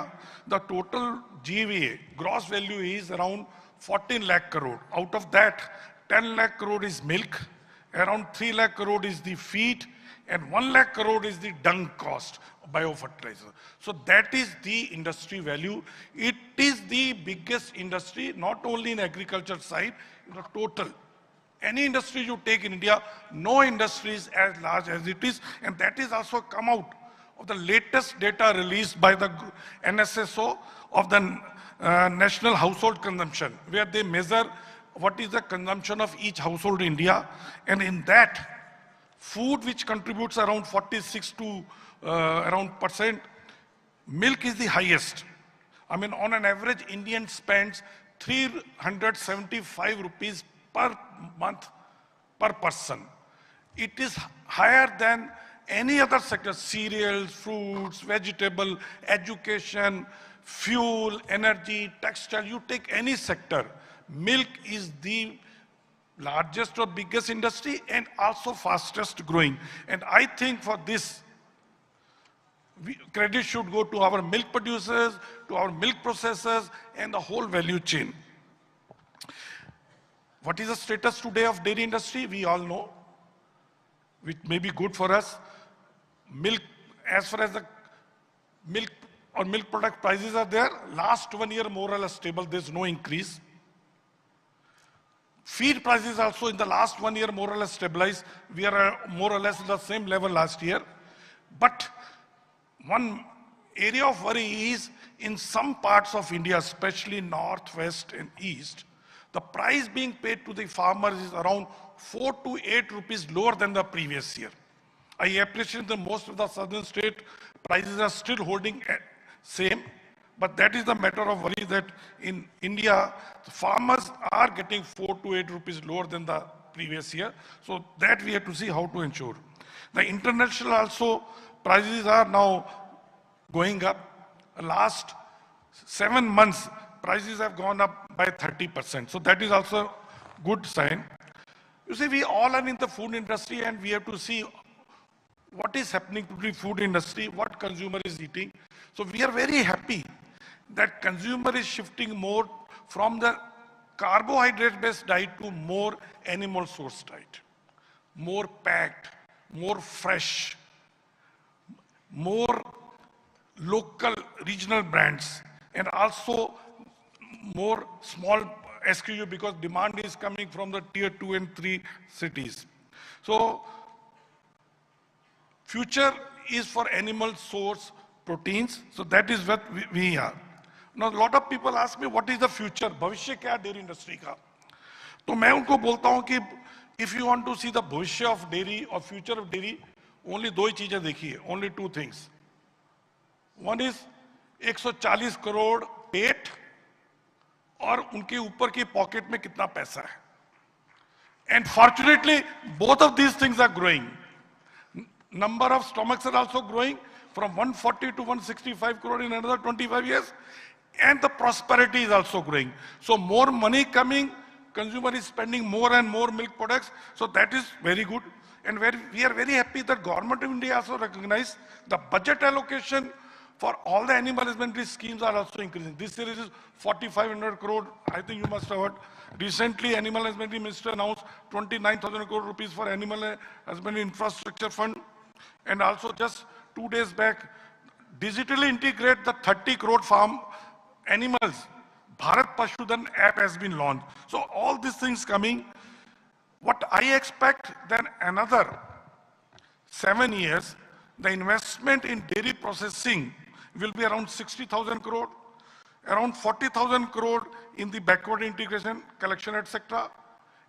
the total GVA, gross value is around 14 lakh crore. Out of that, 10 lakh crore is milk, around 3 lakh crore is the feed, and 1 lakh crore is the dung cost, biofertilizer. So that is the industry value. It is the biggest industry, not only in agriculture side, in the total. Any industry you take in India, no industry is as large as it is, and that is also come out of the latest data released by the NSSO of the National Household Consumption, where they measure what is the consumption of each household in India, and in that, food which contributes around 46 to around percent, milk is the highest. I mean, on an average, Indian spends 375 rupees per month per person. It is higher than any other sector: cereals, fruits, vegetable, education, fuel, energy, textile. You take any sector, milk is the largest or biggest industry and also fastest growing. And I think for this, credit should go to our milk producers, to our milk processors, and the whole value chain. What is the status today of dairy industry? We all know, which may be good for us. Milk, as far as the milk or milk product prices are there, last 1 year more or less stable, there's no increase. Feed prices also in the last 1 year more or less stabilized. We are more or less at the same level last year. But one area of worry is in some parts of India, especially north, west, and east, the price being paid to the farmers is around 4 to 8 rupees lower than the previous year. I appreciate that most of the southern state prices are still holding same, but that is the matter of worry that in India, the farmers are getting 4 to 8 rupees lower than the previous year. So that we have to see how to ensure. The international also prices are now going up. Last 7 months, prices have gone up by 30%. So that is also good sign. You see, we all are in the food industry and we have to see what is happening to the food industry, what consumer is eating. So we are very happy that consumer is shifting more from the carbohydrate-based diet to more animal source diet, more packed, more fresh, more local regional brands, and also more small SKU because demand is coming from the tier 2 and 3 cities. So future is for animal source proteins. So that is what we are. Now, a lot of people ask me, what is the future? भविष्य क्या dairy industry का? तो मैं उनको बोलता हूँ कि if you want to see the भविष्य of dairy or future of dairy, only दो ही चीजें देखिए, only two things. One is 140 crore पेट और उनके ऊपर की पॉकेट में कितना पैसा है. And fortunately, both of these things are growing. Number of stomachs are also growing from 140 to 165 crore in another 25 years. And the prosperity is also growing. So more money coming, consumer is spending more and more milk products. So that is very good. And we are very happy that Government of India also recognized the budget allocation for all the animal husbandry schemes are also increasing. This year is 4,500 crore. I think you must have heard. Recently, Animal Husbandry Minister announced 29,000 crore rupees for Animal Husbandry Infrastructure Fund. And also just 2 days back, digitally integrate the 30 crore farm animals. Bharat Pashudan app has been launched. So all these things coming. What I expect then another 7 years, the investment in dairy processing will be around 60,000 crore. around 40,000 crore in the backward integration, collection, etc.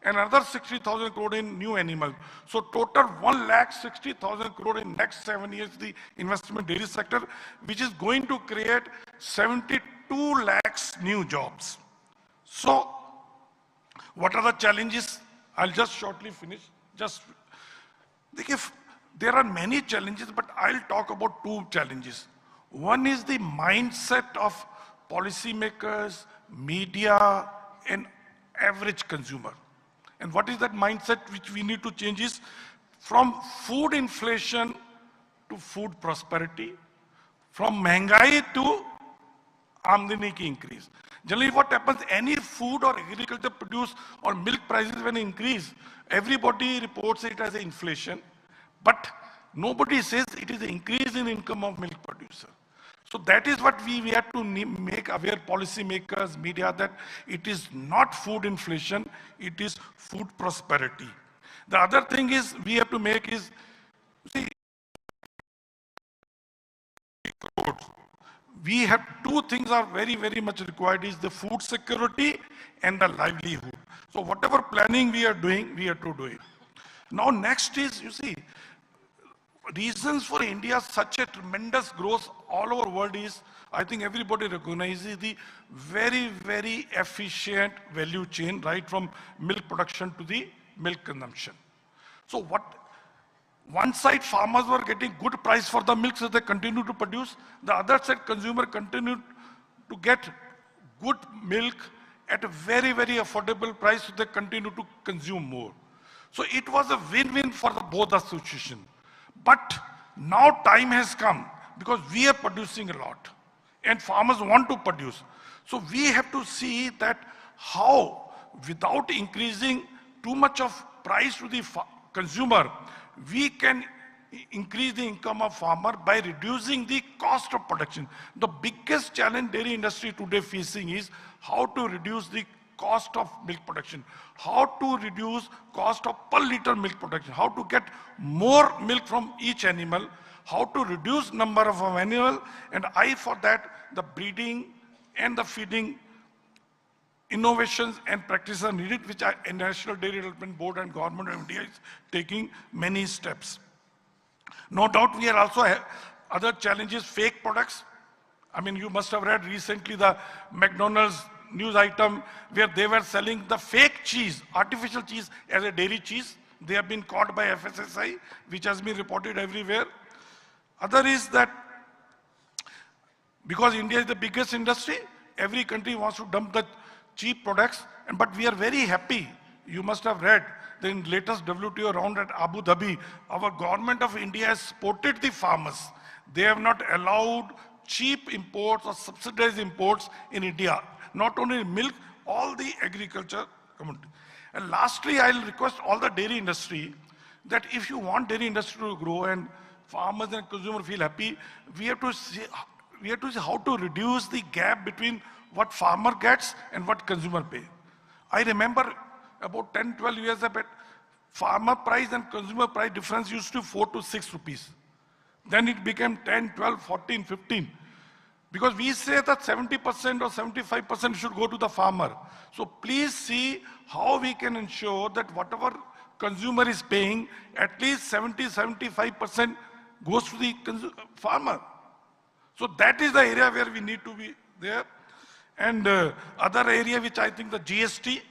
And another 60,000 crore in new animal. So total 1,60,000 crore in next 7 years, the investment dairy sector, which is going to create 72 lakhs new jobs. So what are the challenges? I'll just shortly finish. There are many challenges, but I'll talk about two challenges. One is the mindset of policymakers, media, and average consumer. And what is that mindset which we need to change is from food inflation to food prosperity, from महंगाई to आमदनी की increase. Generally what happens, any food or agriculture produce or milk prices when increase, everybody reports it as inflation, but nobody says it is an increase in income of milk producer. So that is what we have to make aware policymakers, media, that it is not food inflation, it is food prosperity. The other thing is we have to make is, see, we have two things are very, very much required is the food security and the livelihood. So whatever planning we are doing, we have to do it. Now next is, you see, reasons for India such a tremendous growth all over world is, I think everybody recognizes the very, very efficient value chain, right from milk production to the milk consumption. So one side farmers were getting good price for the milk, so they continue to produce. The other side consumer continued to get good milk at a very, very affordable price, so they continue to consume more. So it was a win-win for both associations. But now time has come because we are producing a lot and farmers want to produce. So we have to see that how, without increasing too much of price to the consumer, we can increase the income of farmer by reducing the cost of production. The biggest challenge dairy industry today facing is how to reduce the cost of milk production, how to reduce cost of per liter milk production, how to get more milk from each animal, how to reduce number of animal, and for that, the breeding and the feeding innovations and practices are needed, which National Dairy Development Board and Government of India is taking many steps. No doubt we are also other challenges, fake products. I mean, you must have read recently the McDonald's news item where they were selling the fake cheese, artificial cheese as a dairy cheese. They have been caught by FSSAI, which has been reported everywhere. Other is that because India is the biggest industry, every country wants to dump the cheap products, but we are very happy. You must have read the latest WTO round at Abu Dhabi, our government of India has supported the farmers. They have not allowed cheap imports or subsidized imports in India. Not only milk, all the agriculture community. And lastly, I'll request all the dairy industry that if you want dairy industry to grow and farmers and consumers feel happy, we have to see how to reduce the gap between what farmer gets and what consumer pay. I remember about 10, 12 years ago, farmer price and consumer price difference used to 4 to 6 rupees. Then it became 10, 12, 14, 15. Because we say that 70% or 75% should go to the farmer. So please see how we can ensure that whatever consumer is paying, at least 70, 75% goes to the farmer. So that is the area where we need to be there. And other area which I think the GST,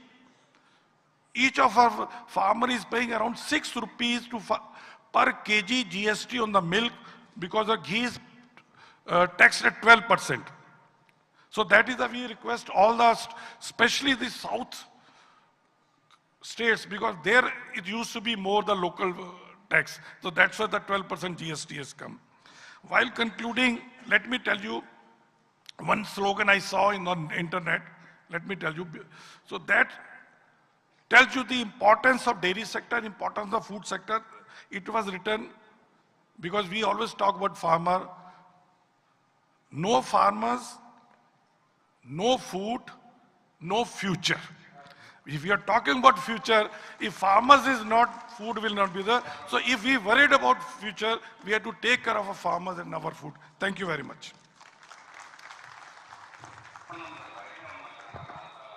each of our farmer is paying around 6 rupees per kg GST on the milk because the ghee is taxed at 12%. So that is why we request all the, especially the south states, because there it used to be more the local tax. So that's why the 12% GST has come. While concluding, let me tell you one slogan I saw on the internet. Let me tell you. So that tells you the importance of dairy sector, importance of food sector. It was written because we always talk about farmer. No farmers, no food, no future. If we are talking about future, if farmers is not, food will not be there. So if we worried about future, we have to take care of our farmers and our food. Thank you very much.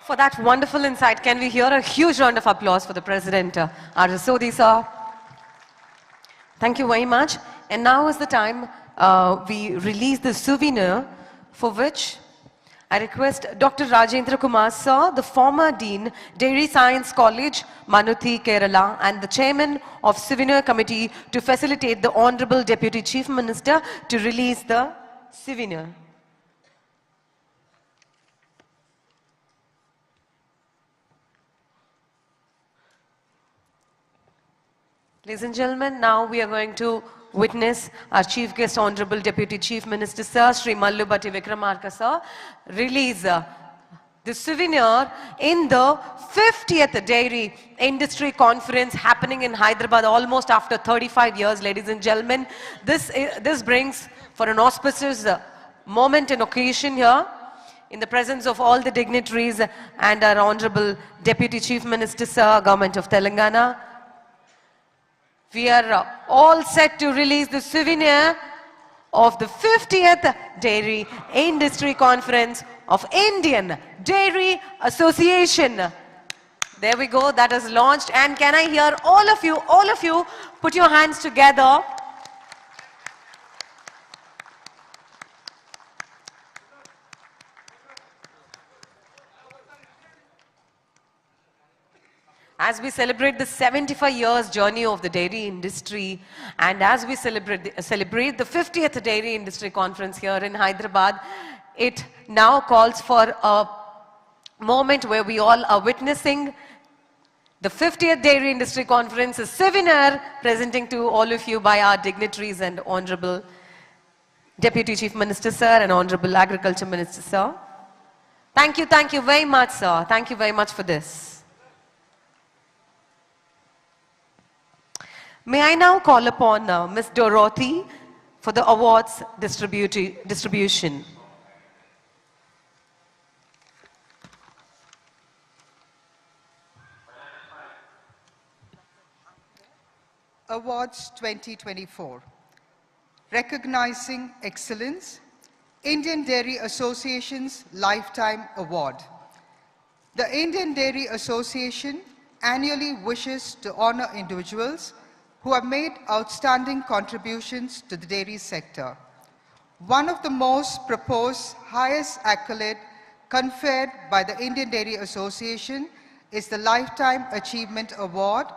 For that wonderful insight, can we hear a huge round of applause for the President, R. Sodhi, sir? Thank you very much. And now is the time we release the souvenir, for which I request Dr. Rajendra Kumar, sir, the former Dean, Dairy Science College, Manuthi, Kerala, and the Chairman of Souvenir Committee to facilitate the Honorable Deputy Chief Minister to release the souvenir. Ladies and gentlemen, now we are going to witness our Chief Guest, Honorable Deputy Chief Minister, Sir, Sri Mallu Bhatti Vikramarka, sir, release the souvenir in the 50th Dairy Industry Conference happening in Hyderabad almost after 35 years, ladies and gentlemen. This brings for an auspicious moment and occasion here in the presence of all the dignitaries and our Honorable Deputy Chief Minister, Sir, Government of Telangana. We are all set to release the souvenir of the 50th Dairy Industry Conference of Indian Dairy Association. There we go, that is launched. And can I hear all of you put your hands together. As we celebrate the 75 years journey of the dairy industry, and as we celebrate the 50th Dairy Industry Conference here in Hyderabad, it now calls for a moment where we all are witnessing the 50th Dairy Industry Conference, a souvenir presenting to all of you by our dignitaries and Honorable Deputy Chief Minister, sir, and Honorable Agriculture Minister, sir. Thank you very much, sir. Thank you very much for this. May I now call upon Ms. Dorothy for the awards distribution. Awards 2024. Recognizing Excellence, Indian Dairy Association's Lifetime Award. The Indian Dairy Association annually wishes to honor individuals who have made outstanding contributions to the dairy sector. One of the most proposed highest accolade conferred by the Indian Dairy Association is the Lifetime Achievement Award,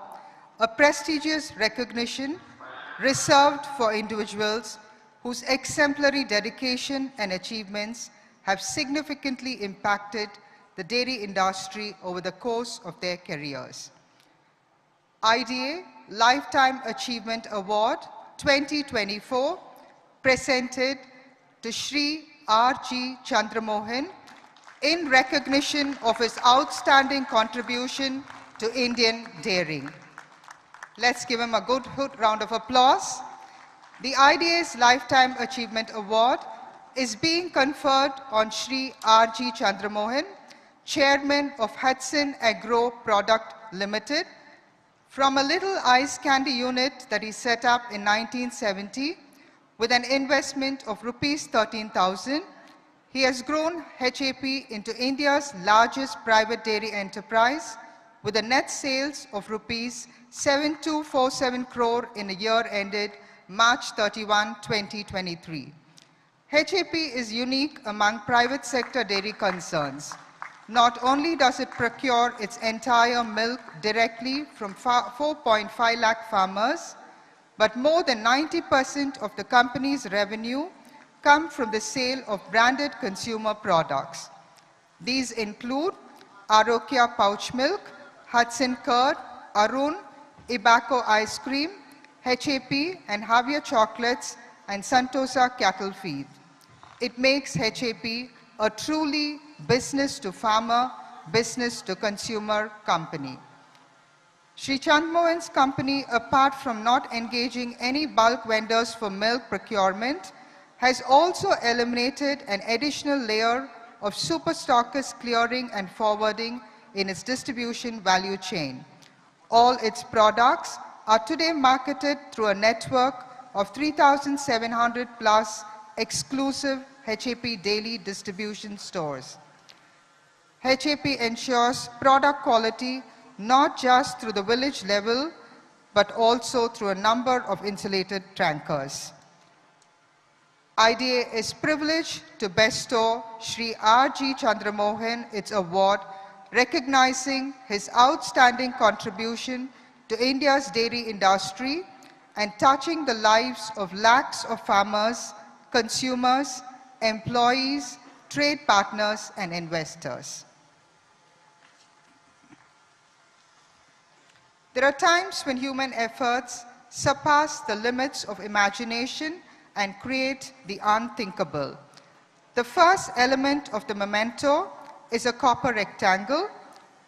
a prestigious recognition reserved for individuals whose exemplary dedication and achievements have significantly impacted the dairy industry over the course of their careers. IDA Lifetime Achievement Award 2024 presented to Shri R.G. Chandramohan in recognition of his outstanding contribution to Indian dairying. Let's give him a good round of applause. The IDA's Lifetime Achievement Award is being conferred on Shri R.G. Chandramohan, Chairman of Hudson Agro Product Limited, from a little ice candy unit that he set up in 1970 with an investment of rupees 13,000. He has grown HAP into India's largest private dairy enterprise with a net sales of rupees 7247 crore in a year ended March 31, 2023. HAP is unique among private sector dairy concerns. Not only does it procure its entire milk directly from 4.5 lakh farmers, but more than 90% of the company's revenue come from the sale of branded consumer products. These include Arokya pouch milk, Hudson curd, Arun, Ibako ice cream, HAP and Javier chocolates, and Santosa cattle feed. It makes HAP a truly business to farmer, business to consumer company. Shri Chandramohan's company, apart from not engaging any bulk vendors for milk procurement, has also eliminated an additional layer of super stockist clearing and forwarding in its distribution value chain. All its products are today marketed through a network of 3,700 plus exclusive HAP daily distribution stores. HAP ensures product quality not just through the village level, but also through a number of insulated tankers. IDA is privileged to bestow Shri R.G. Chandramohan its award, recognizing his outstanding contribution to India's dairy industry and touching the lives of lakhs of farmers, consumers, employees, trade partners, and investors. There are times when human efforts surpass the limits of imagination and create the unthinkable. The first element of the memento is a copper rectangle.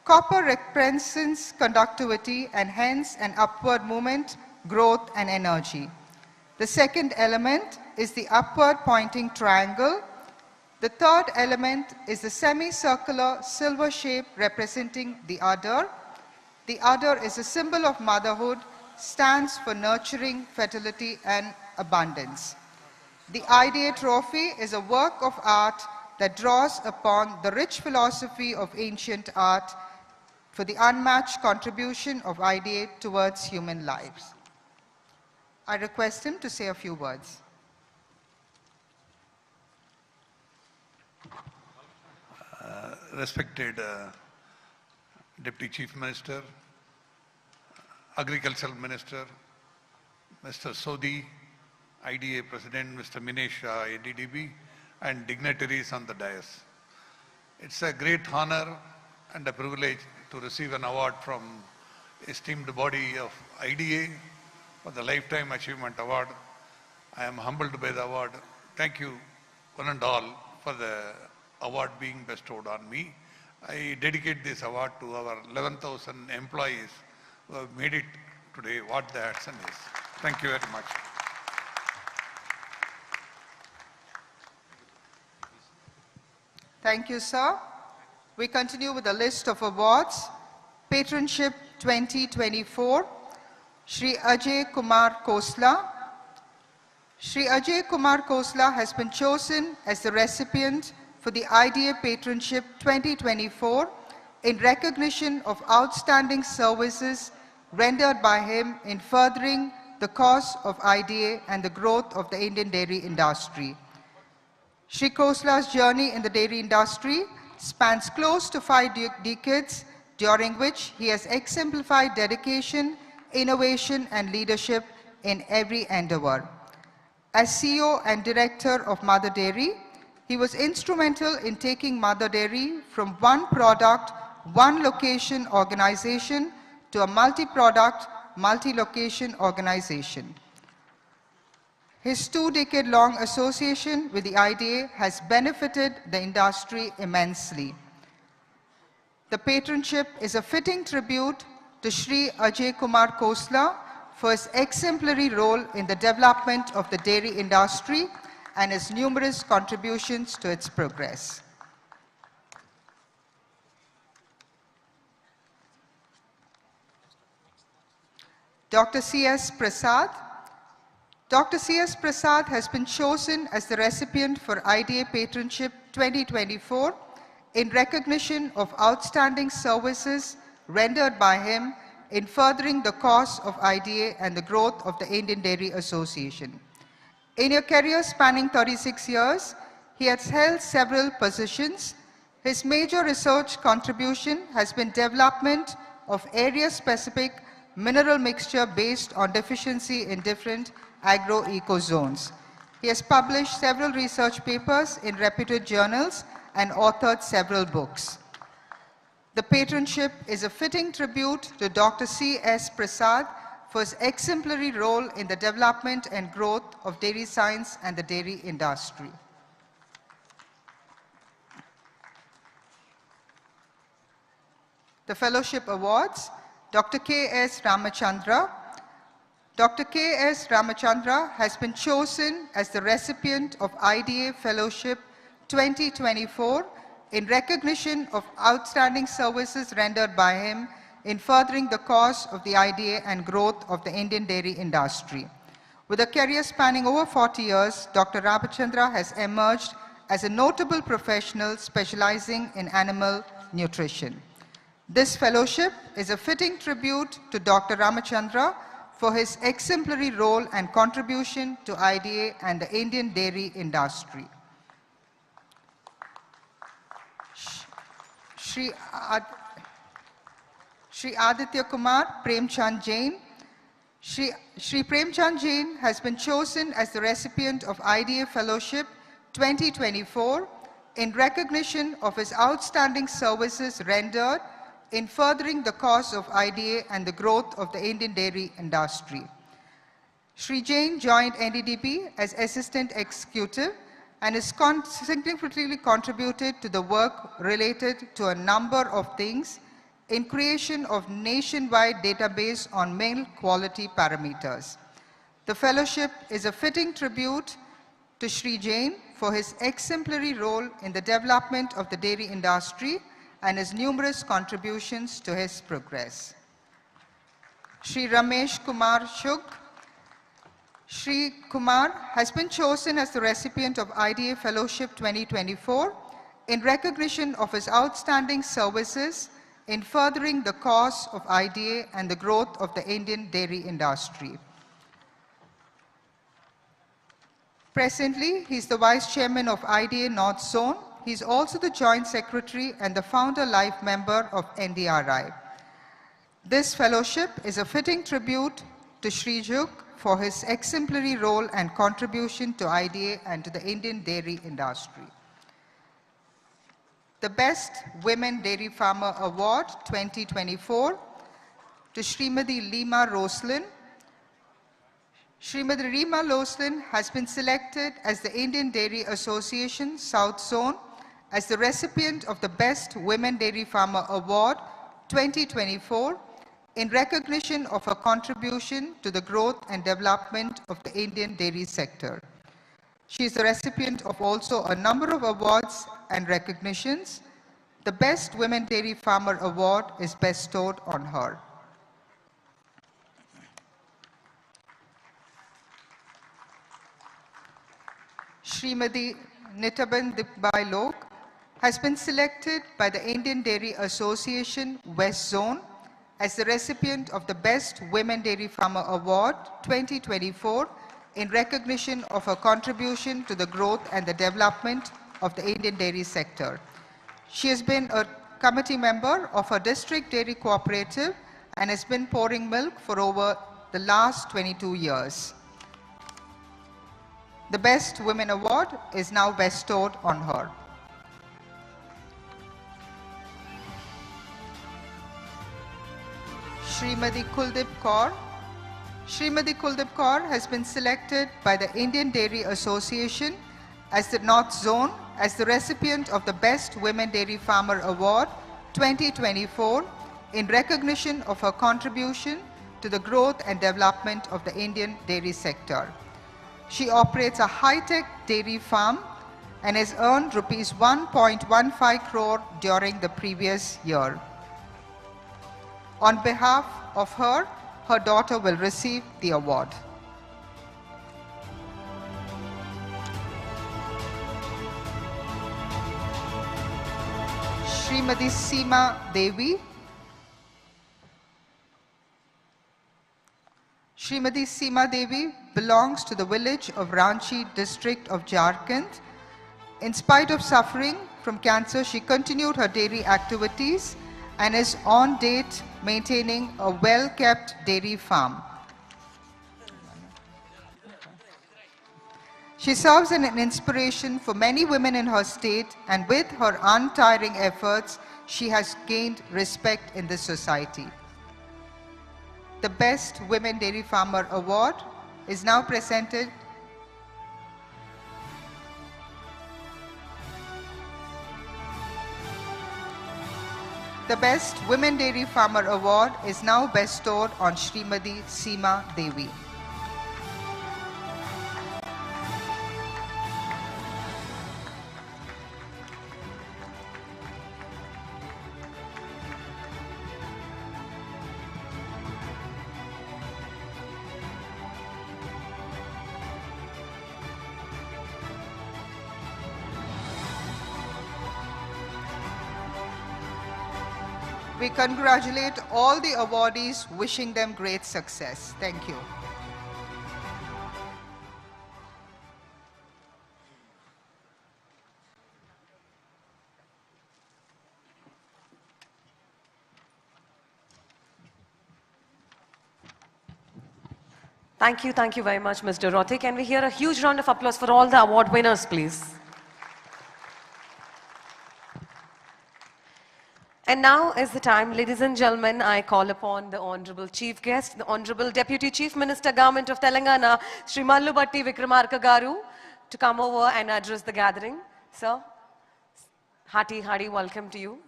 Copper represents conductivity and hence an upward movement, growth, and energy. The second element is the upward pointing triangle. The third element is the semicircular silver shape representing the udder. The udder is a symbol of motherhood, stands for nurturing, fertility, and abundance. The IDA trophy is a work of art that draws upon the rich philosophy of ancient art for the unmatched contribution of IDA towards human lives. I request him to say a few words. Respected Deputy Chief Minister, Agricultural Minister, Mr. Sodhi, IDA President, Mr. Minesh Shah, ADDB, and dignitaries on the dais. It's a great honor and a privilege to receive an award from esteemed body of IDA for the Lifetime Achievement Award. I am humbled by the award. Thank you, one and all, for the award being bestowed on me. I dedicate this award to our 11,000 employees who have made it today what the action is. Thank you very much. Thank you, sir. We continue with the list of awards. Patronship 2024, Shri Ajay Kumar Khosla. Shri Ajay Kumar Khosla has been chosen as the recipient for the IDA Patronship 2024 in recognition of outstanding services rendered by him in furthering the cause of IDA and the growth of the Indian dairy industry. Shri Khosla's journey in the dairy industry spans close to 5 decades, during which he has exemplified dedication, innovation, and leadership in every endeavor. As CEO and director of Mother Dairy, he was instrumental in taking Mother Dairy from one product, one location organization to a multi-product, multi-location organization. His 2-decade-long association with the IDA has benefited the industry immensely. The patronship is a fitting tribute to Shri Ajay Kumar Khosla for his exemplary role in the development of the dairy industry and his numerous contributions to its progress. Dr. C.S. Prasad. Dr. C.S. Prasad has been chosen as the recipient for IDA Patronship 2024 in recognition of outstanding services rendered by him in furthering the cause of IDA and the growth of the Indian Dairy Association. In a career spanning 36 years, he has held several positions. His major research contribution has been development of area-specific mineral mixture based on deficiency in different agro-ecozones. He has published several research papers in reputed journals and authored several books. The patronship is a fitting tribute to Dr. C.S. Prasad for his exemplary role in the development and growth of dairy science and the dairy industry. The Fellowship Awards, Dr. K.S. Ramachandra. Dr. K.S. Ramachandra has been chosen as the recipient of IDA Fellowship 2024 in recognition of outstanding services rendered by him in furthering the cause of the IDA and growth of the Indian dairy industry. With a career spanning over 40 years, Dr. Ramachandra has emerged as a notable professional specializing in animal nutrition. This fellowship is a fitting tribute to Dr. Ramachandra for his exemplary role and contribution to IDA and the Indian dairy industry. Shri Aditya Kumar Premchand Jain. Shri Premchand Jain has been chosen as the recipient of IDA Fellowship 2024 in recognition of his outstanding services rendered in furthering the cause of IDA and the growth of the Indian dairy industry. Shri Jain joined NDDB as Assistant Executive and has significantly contributed to the work related to a number of things in creation of nationwide database on milk quality parameters. The fellowship is a fitting tribute to Shri Jain for his exemplary role in the development of the dairy industry and his numerous contributions to his progress. Shri Ramesh Kumar Shuk. Shri Kumar has been chosen as the recipient of IDA Fellowship 2024 in recognition of his outstanding services in furthering the cause of IDA and the growth of the Indian dairy industry. Presently, he is the Vice Chairman of IDA North Zone. He is also the Joint Secretary and the Founder Life Member of NDRI. This fellowship is a fitting tribute to Shri Juk for his exemplary role and contribution to IDA and to the Indian dairy industry. The Best Women Dairy Farmer Award 2024 to Srimati Lima Roslin. Srimati Lima Roslin has been selected as the Indian Dairy Association South Zone as the recipient of the Best Women Dairy Farmer Award 2024 in recognition of her contribution to the growth and development of the Indian dairy sector. She is the recipient of also a number of awards and recognitions. The Best Women Dairy Farmer Award is bestowed on her. Srimati Nitaban Dipbai Lok has been selected by the Indian Dairy Association West Zone as the recipient of the Best Women Dairy Farmer Award 2024 in recognition of her contribution to the growth and the development of the Indian dairy sector. She has been a committee member of a district dairy cooperative and has been pouring milk for over the last 22 years. The Best Women Award is now bestowed on her. Srimati Kuldip Kaur. Srimati Kuldip Kaur has been selected by the Indian Dairy Association as the North Zone as the recipient of the Best Women Dairy Farmer Award 2024 in recognition of her contribution to the growth and development of the Indian dairy sector. She operates a high-tech dairy farm and has earned rupees 1.15 crore during the previous year. On behalf of her, her daughter will receive the award. Srimati Seema Devi. Srimati Seema Devi belongs to the village of Ranchi district of Jharkhand. In spite of suffering from cancer, she continued her dairy activities and is on date maintaining a well-kept dairy farm. She serves as an inspiration for many women in her state, and with her untiring efforts, she has gained respect in this society. The Best Women Dairy Farmer Award is now presented . The Best Women Dairy Farmer Award is now bestowed on Srimati Seema Devi. We congratulate all the awardees, wishing them great success. Thank you. Thank you very much, Ms. Dorothy. Can we hear a huge round of applause for all the award winners, please? And now is the time, ladies and gentlemen, I call upon the Honorable Chief Guest, the Honorable Deputy Chief Minister, Government of Telangana, Shri Mallubatti Vikramarka Garu, to come over and address the gathering. Sir, hearty welcome to you.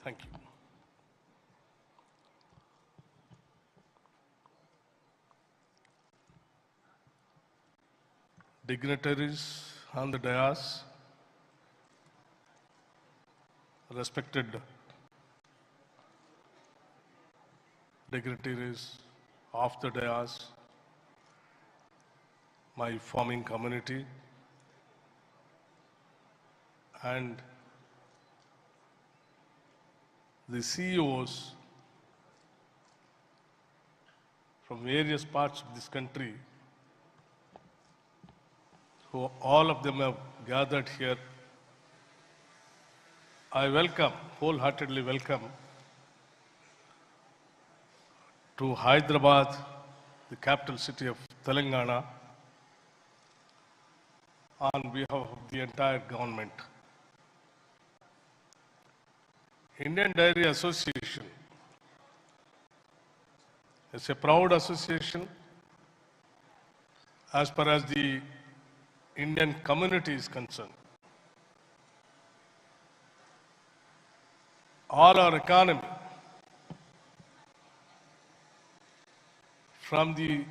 Thank you. Dignitaries on the dais, respected dignitaries of the dais, my farming community, and the CEOs from various parts of this country, who all of them have gathered here, I welcome, wholeheartedly welcome to Hyderabad, the capital city of Telangana, on behalf of the entire government. Indian Dairy Association is a proud association as far as the Indian community is concerned. All our economy, from the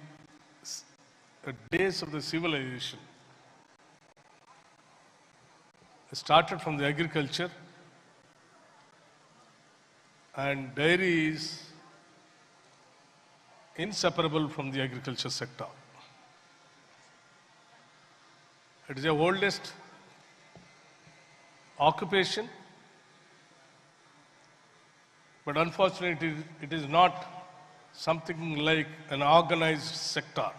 days of the civilization, started from the agriculture, and dairy is inseparable from the agriculture sector. It is the oldest occupation, but unfortunately it is not something like an organized sector.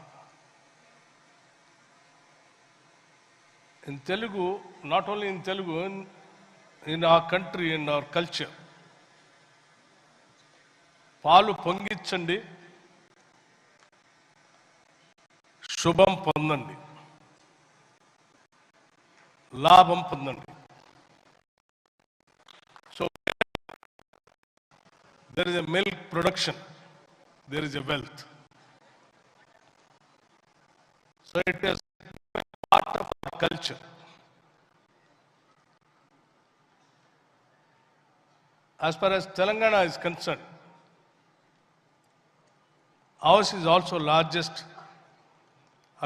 In Telugu, not only in Telugu, in our country and our culture, పాలు పొంగిచ్చండి, శుభం పొందండి, లాభం పొందండి. So there is a milk production, there is a wealth. So it is part of our culture. As far as Telangana is concerned, ours is also largest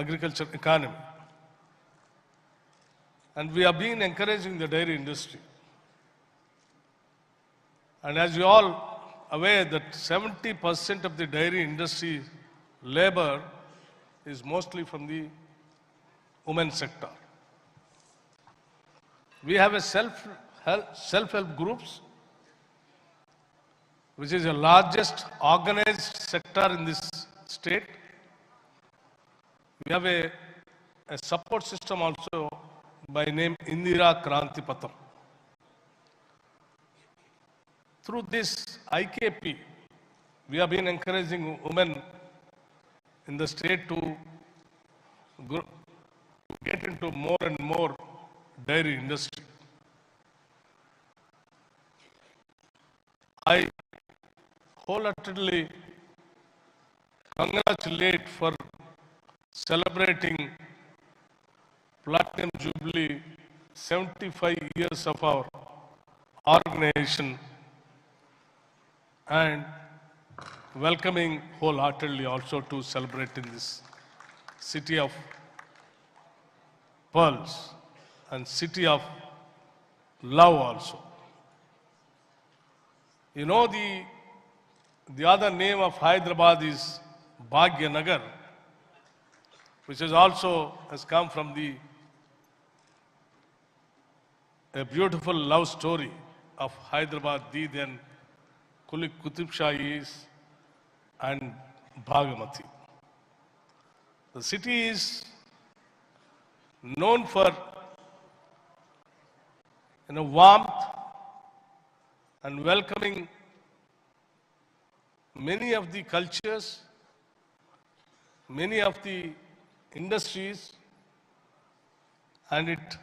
agriculture economy. And we have been encouraging the dairy industry. And as you all aware that 70% of the dairy industry labor is mostly from the women sector. We have a self-help groups, which is the largest organized sector in this state. We have a support system also by name Indira Kranti Patham. Through this IKP, we have been encouraging women in the state to get into more and more dairy industry. I wholeheartedly congratulate for celebrating Platinum Jubilee, 75 years of our organization, and welcoming wholeheartedly also to celebrate in this city of pearls and city of love also. You know, the other name of Hyderabad is Bhagyanagar, which is also has come from a beautiful love story of Hyderabad, then Kulik Qutub Shahis and Bhagamati. The city is known for warmth and welcoming many of the cultures, many of the industries, and it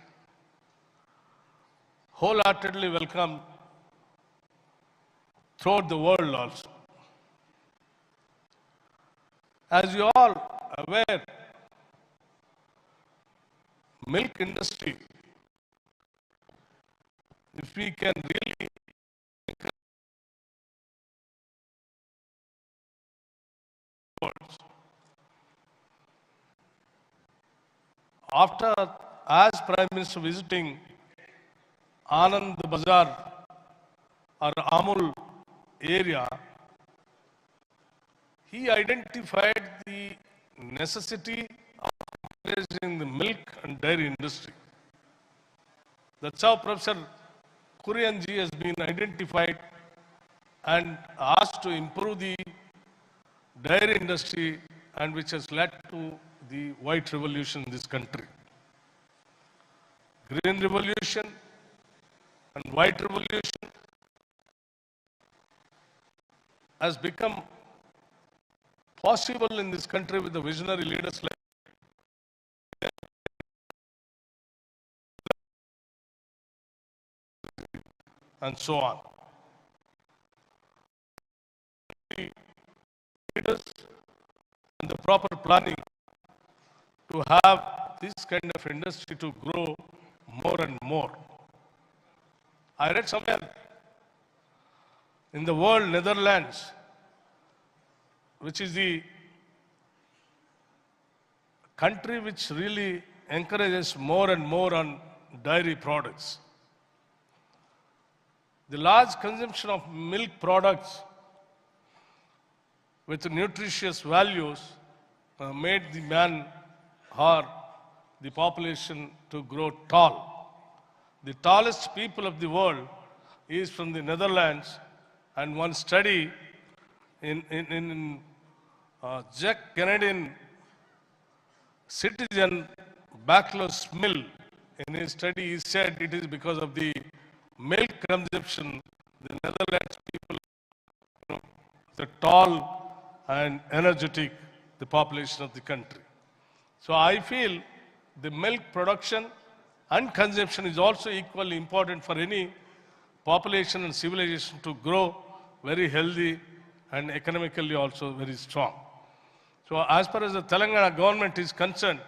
wholeheartedly welcomed throughout the world also. As you all aware, milk industry, if we can really after, as Prime Minister visiting Anand Bazar or Amul area, he identified the necessity of encouraging the milk and dairy industry. That's how Professor Kurianji has been identified and asked to improve the dairy industry, and which has led to the white revolution in this country. Green revolution and white revolution has become possible in this country with the visionary leaders like and so on. Leaders and the proper planning to have this kind of industry to grow more and more. I read somewhere in the world, Netherlands, which is the country which really encourages more and more on dairy products. The large consumption of milk products with nutritious values made the man or the population to grow tall. The tallest people of the world is from the Netherlands, and one study in Jack Canadian citizen Backless Mill, in his study he said it is because of the milk consumption, the Netherlands people, the tall and energetic, the population of the country. So I feel the milk production and consumption is also equally important for any population and civilization to grow very healthy and economically also very strong. So as far as the Telangana government is concerned,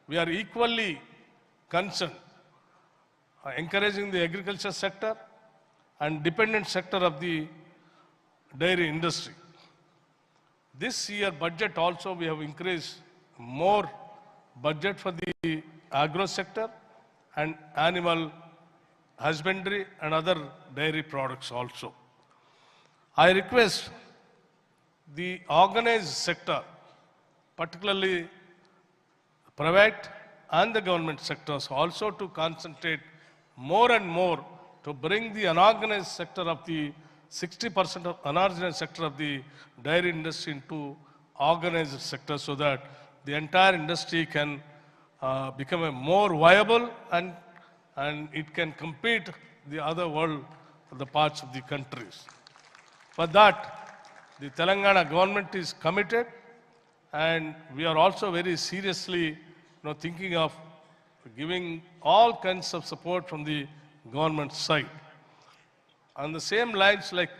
we are equally concerned encouraging the agriculture sector and dependent sector of the dairy industry. This year budget also we have increased more budget for the agro sector and animal husbandry and other dairy products also. I request the organized sector, particularly private and the government sectors, also to concentrate more and more to bring the unorganized sector of the 60% of unorganized sector of the dairy industry into organized sector, so that the entire industry can become a more viable and it can compete the other world, the parts of the countries. For that, the Telangana government is committed, and we are also very seriously thinking of giving all kinds of support from the government side. On the same lines, like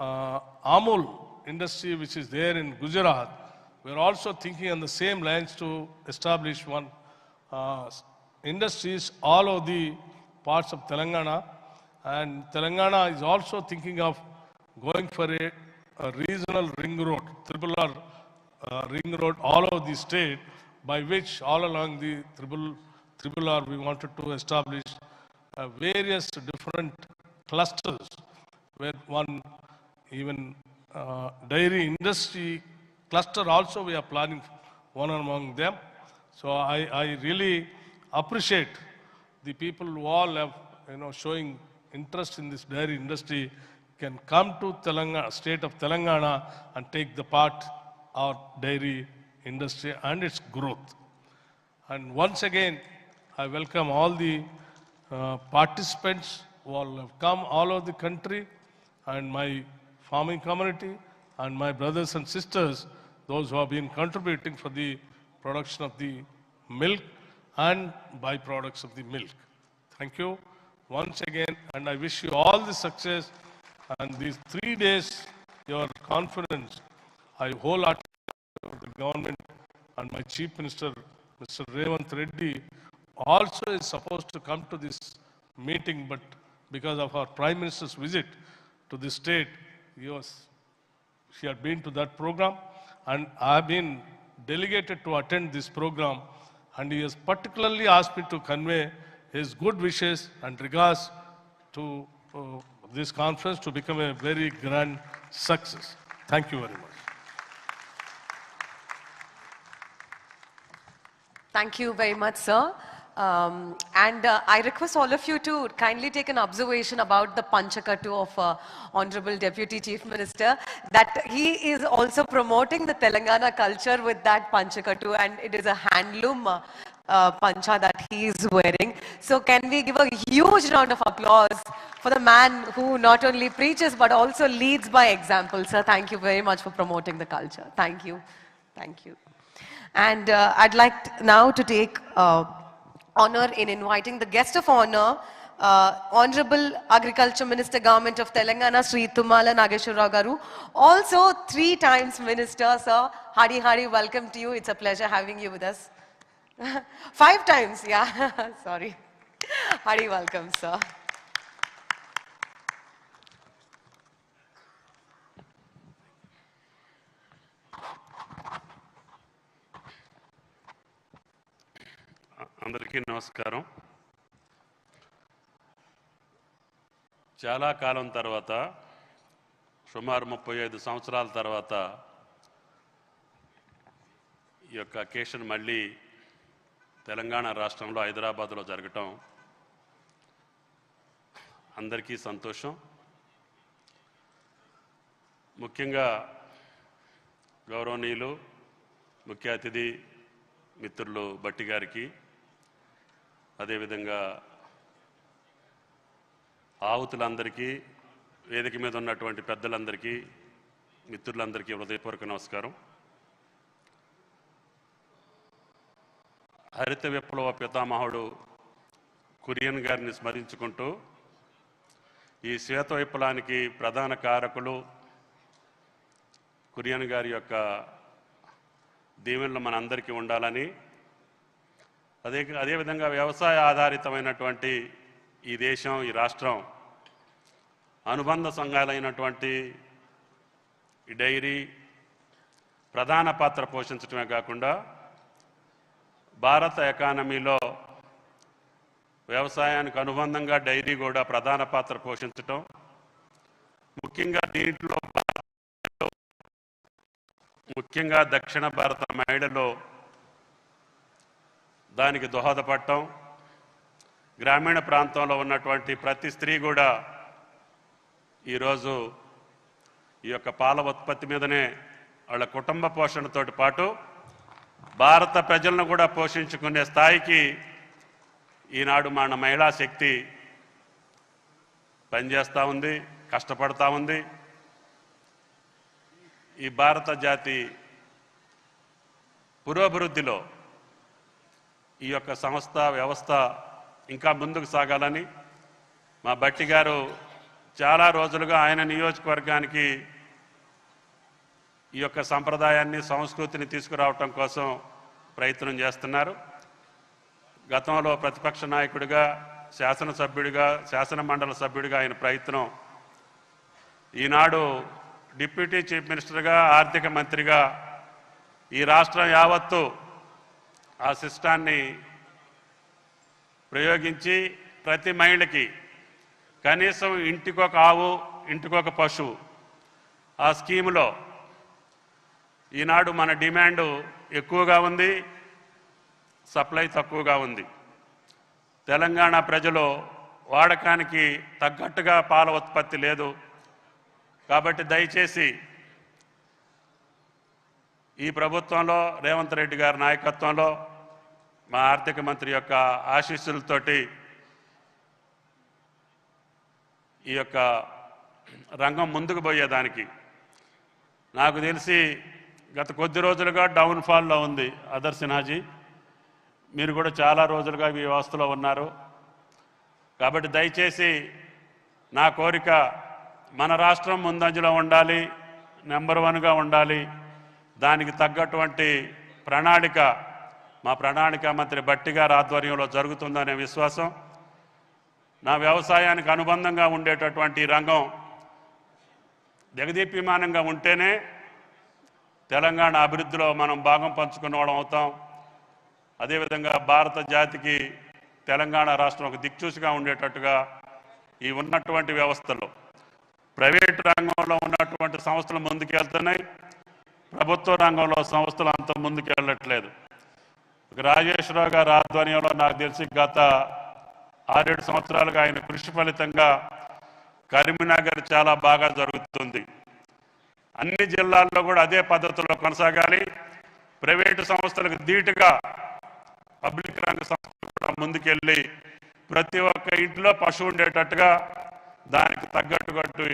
Amul industry, which is there in Gujarat, we are also thinking on the same lines to establish one industries all over the parts of Telangana. And Telangana is also thinking of going for a regional ring road, triple R ring road all over the state, by which all along the triple R we wanted to establish various different clusters where one even dairy industry cluster also we are planning one among them. So I really appreciate the people who all have, showing interest in this dairy industry can come to Telangana, state of Telangana, and take the part of dairy industry and its growth. And once again, I welcome all the participants who all have come all over the country, and my farming community, and my brothers and sisters, those who have been contributing for the production of the milk and byproducts of the milk. Thank you once again, and I wish you all the success. And these 3 days, your confidence, I wholeheartedly the government and my Chief Minister, Mr. Revant Reddy, also is supposed to come to this meeting, but because of our Prime Minister's visit to the state, she had been to that program, and I have been delegated to attend this program, and he has particularly asked me to convey his good wishes and regards to this conference to become a very grand success. Thank you very much. Thank you very much, sir. I request all of you to kindly take an observation about the Panchakattu of Honorable Deputy Chief Minister, that he is also promoting the Telangana culture with that Panchakattu, and it is a handloom pancha that he is wearing. So can we give a huge round of applause for the man who not only preaches but also leads by example. Sir, thank you very much for promoting the culture. Thank you. Thank you. And I'd like now to take honor in inviting the guest of honor, Honorable Agriculture Minister, Government of Telangana, Sri Tummala Nageshwara Garu. Also 3 times Minister, sir. Hadi Hadi, welcome to you. It's a pleasure having you with us. 5 times, yeah. Sorry. Hadi, welcome, sir. అందరికీ నమస్కారం. చాలా కాలం తర్వాత, సుమారు 35 సంవత్సరాల తర్వాత ఈ యొక్క occasion మళ్ళీ తెలంగాణ రాష్ట్రంలో హైదరాబాద్లో జరగటం అందరికీ సంతోషం. ముఖ్యంగా గౌరవనీయులు ముఖ్య అతిథి మిత్రులు భట్టి గారికి, అదేవిధంగా ఆహుతులందరికీ, వేదిక మీద ఉన్నటువంటి పెద్దలందరికీ, మిత్రులందరికీ హృదయపూర్వక నమస్కారం. హరిత విప్లవ పితామహుడు కురియన్ గారిని స్మరించుకుంటూ, ఈ శ్వేత విప్లవానికి ప్రధాన కారకులు కురియన్ గారి యొక్క దీవెనలు మనందరికీ ఉండాలని, అదేవిధంగా వ్యవసాయ ఆధారితమైనటువంటి ఈ దేశం, ఈ రాష్ట్రం అనుబంధ సంఘాలైనటువంటి ఈ డైరీ ప్రధాన పాత్ర పోషించడమే కాకుండా భారత ఎకానమీలో వ్యవసాయానికి అనుబంధంగా డైరీ కూడా ప్రధాన పాత్ర పోషించటం, ముఖ్యంగా దీంట్లో ముఖ్యంగా దక్షిణ భారత మహిళలు దానికి దోహదపడటం, గ్రామీణ ప్రాంతంలో ఉన్నటువంటి ప్రతి స్త్రీ కూడా ఈరోజు ఈ యొక్క పాల ఉత్పత్తి మీదనే వాళ్ళ కుటుంబ పోషణతోటి పాటు భారత ప్రజలను కూడా పోషించుకునే స్థాయికి ఈనాడు మన మహిళా శక్తి పనిచేస్తూ ఉంది, కష్టపడతా ఉంది. ఈ భారత జాతి పురోభివృద్ధిలో ఈ యొక్క సంస్థ వ్యవస్థ ఇంకా ముందుకు సాగాలని మా భట్టి గారు చాలా రోజులుగా ఆయన నియోజకవర్గానికి ఈ యొక్క సంప్రదాయాన్ని, సంస్కృతిని తీసుకురావటం కోసం ప్రయత్నం చేస్తున్నారు. గతంలో ప్రతిపక్ష నాయకుడిగా, శాసనసభ్యుడిగా, శాసన మండలి సభ్యుడిగా ఆయన ప్రయత్నం, ఈనాడు డిప్యూటీ చీఫ్ మినిస్టర్గా, ఆర్థిక మంత్రిగా ఈ రాష్ట్రం యావత్తు ఆ సిస్టాన్ని ప్రయోగించి ప్రతి మహిళకి కనీసం ఇంటికొక ఆవు, ఇంటికొక పశువు ఆ స్కీములో ఈనాడు మన డిమాండ్ ఎక్కువగా ఉంది, సప్లై తక్కువగా ఉంది. తెలంగాణ ప్రజలు వాడకానికి తగ్గట్టుగా పాల ఉత్పత్తి లేదు. కాబట్టి దయచేసి ఈ ప్రభుత్వంలో రేవంత్ రెడ్డి గారి నాయకత్వంలో మా ఆర్థిక మంత్రి యొక్క ఆశీస్సులతోటి ఈ యొక్క రంగం ముందుకు పోయేదానికి నాకు తెలిసి గత కొద్ది రోజులుగా డౌన్ఫాల్లో ఉంది. అదర్ సిన్హాజీ, మీరు కూడా చాలా రోజులుగా ఈ వ్యవస్థలో ఉన్నారు. కాబట్టి దయచేసి నా కోరిక మన రాష్ట్రం ముందంజలో ఉండాలి, నెంబర్ 1గా ఉండాలి. దానికి తగ్గటువంటి ప్రణాళిక మా ప్రణాళిక మంత్రి భట్టి గారి ఆధ్వర్యంలో జరుగుతుందనే విశ్వాసం. నా వ్యవసాయానికి అనుబంధంగా ఉండేటటువంటి రంగం జగదీప్యమానంగా ఉంటేనే తెలంగాణ అభివృద్ధిలో మనం భాగం పంచుకున్న వాళ్ళం అవుతాం. అదేవిధంగా భారత జాతికి తెలంగాణ రాష్ట్రం ఒక దిక్చూసిగా ఉండేటట్టుగా ఈ ఉన్నటువంటి వ్యవస్థలో ప్రైవేట్ రంగంలో ఉన్నటువంటి సంస్థలు ముందుకెళ్తున్నాయి, ప్రభుత్వ రంగంలో సంస్థలు అంత ముందుకు వెళ్ళట్లేదు. రాజేశ్వరరావు గారి ఆధ్వర్యంలో నాకు తెలిసి గత 6-7 సంవత్సరాలుగా ఆయన కృషి ఫలితంగా కరీంనగర్ చాలా బాగా జరుగుతుంది. అన్ని జిల్లాల్లో కూడా అదే పద్ధతిలో కొనసాగాలి. ప్రైవేటు సంస్థలకు ధీటుగా పబ్లిక్ రంగ సంస్థలు కూడా ముందుకెళ్ళి ప్రతి ఒక్క ఇంట్లో పశువు ఉండేటట్టుగా దానికి తగ్గట్టుగట్టు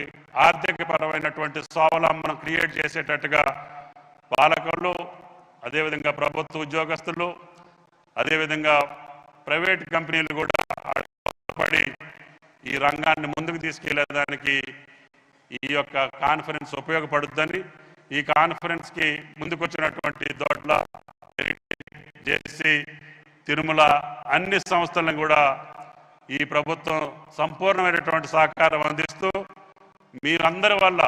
ఆర్థికపరమైనటువంటి స్వావలంబనం క్రియేట్ చేసేటట్టుగా పాలకులు, అదేవిధంగా ప్రభుత్వ ఉద్యోగస్తులు, అదేవిధంగా ప్రైవేట్ కంపెనీలు కూడా పడి ఈ రంగాన్ని ముందుకు తీసుకెళ్లేదానికి ఈ యొక్క కాన్ఫరెన్స్ ఉపయోగపడుతుందని, ఈ కాన్ఫరెన్స్కి ముందుకొచ్చినటువంటి దొడ్ల, జేసీ, తిరుమల అన్ని సంస్థలను కూడా ఈ ప్రభుత్వం సంపూర్ణమైనటువంటి సహకారం అందిస్తూ మీరందరి వల్ల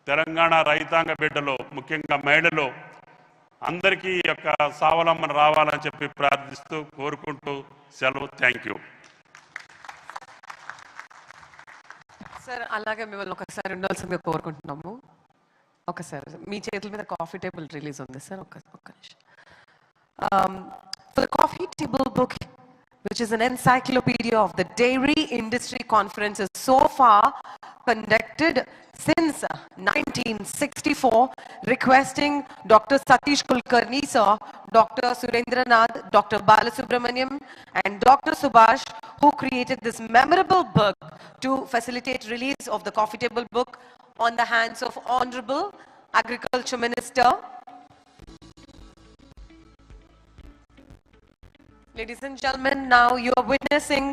తెలంగాణ రైతాంగ బిడ్డలు, ముఖ్యంగా మహిళలు అందరికీ ఈ యొక్క స్వావలంబన రావాలని చెప్పి ప్రార్థిస్తూ కోరుకుంటూ సెలవు. Thank you. సార్ అలాగే మిమ్మల్ని ఒకసారి ఉండాల్సిందిగా కోరుకుంటున్నాము. ఒకసారి మీ చేతుల మీద కాఫీ టేబుల్ రిలీజ్ ఉంది సార్, ఒక్క నిమిషం. For the coffee table book, which is an encyclopedia of the dairy industry conference, is so far conducted since 1964, requesting Dr. Satish Kulkarni sir, Dr. Surendranath, Dr. Balasubramaniam and Dr. Subhash, who created this memorable book to facilitate release of the coffee table book on the hands of Honorable Agriculture Minister. Ladies and gentlemen, now you are witnessing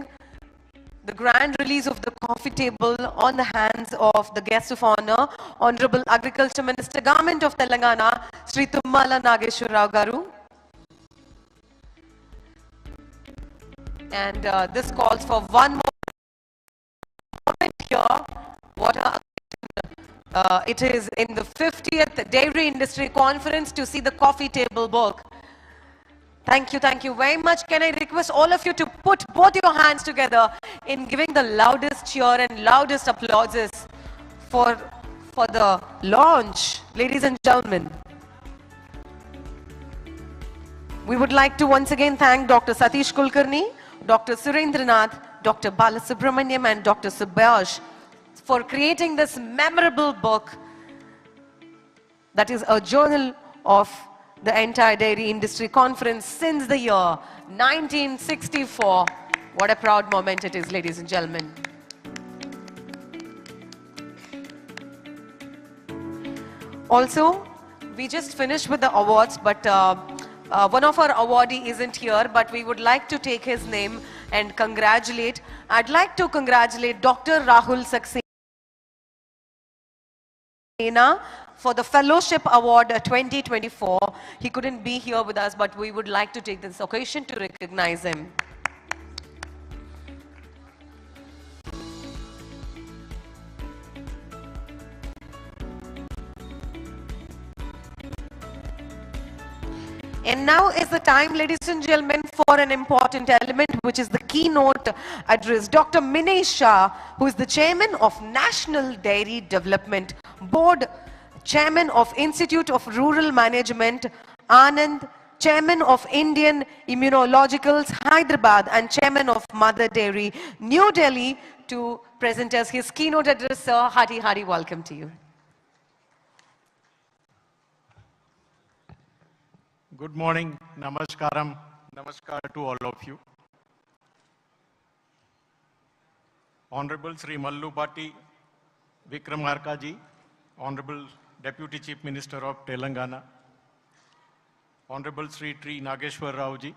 the grand release of the coffee table on the hands of the guest of honor, Honorable Agriculture Minister, Government of Telangana, Sri Tummala Nageshwar Rao Garu. And this calls for one more moment here. What it is in the 50th Dairy Industry Conference to see the coffee table book. Thank you very much. Can I request all of you to put both your hands together in giving the loudest cheer and loudest applauses for the launch, ladies and gentlemen. We would like to once again thank Dr. Satish Kulkarni, Dr. Surendranath, Dr. Balasubramaniam and Dr. Subhash for creating this memorable book that is a journal of the entire dairy industry conference since the year 1964. What a proud moment it is, ladies and gentlemen. Also, we just finished with the awards, but one of our awardee isn't here, but we would like to take his name and congratulate. I'd like to congratulate Dr. Rahul Saxena for the Fellowship Award 2024. He couldn't be here with us, but we would like to take this occasion to recognize him. And now is the time, ladies and gentlemen, for an important element, which is the keynote address. Dr. Minesh Shah, who is the chairman of National Dairy Development Board, chairman of Institute of Rural Management, Anand, chairman of Indian Immunologicals, Hyderabad, and chairman of Mother Dairy, New Delhi, to present us his keynote address. Sir, hearty, hearty welcome to you. Good morning, namaskaram, namaskar to all of you. Honorable Sri Mallu Bhatti Vikramarka ji, Honorable Deputy Chief Minister of Telangana, Honorable Sri Tri Nageshwar Rao ji,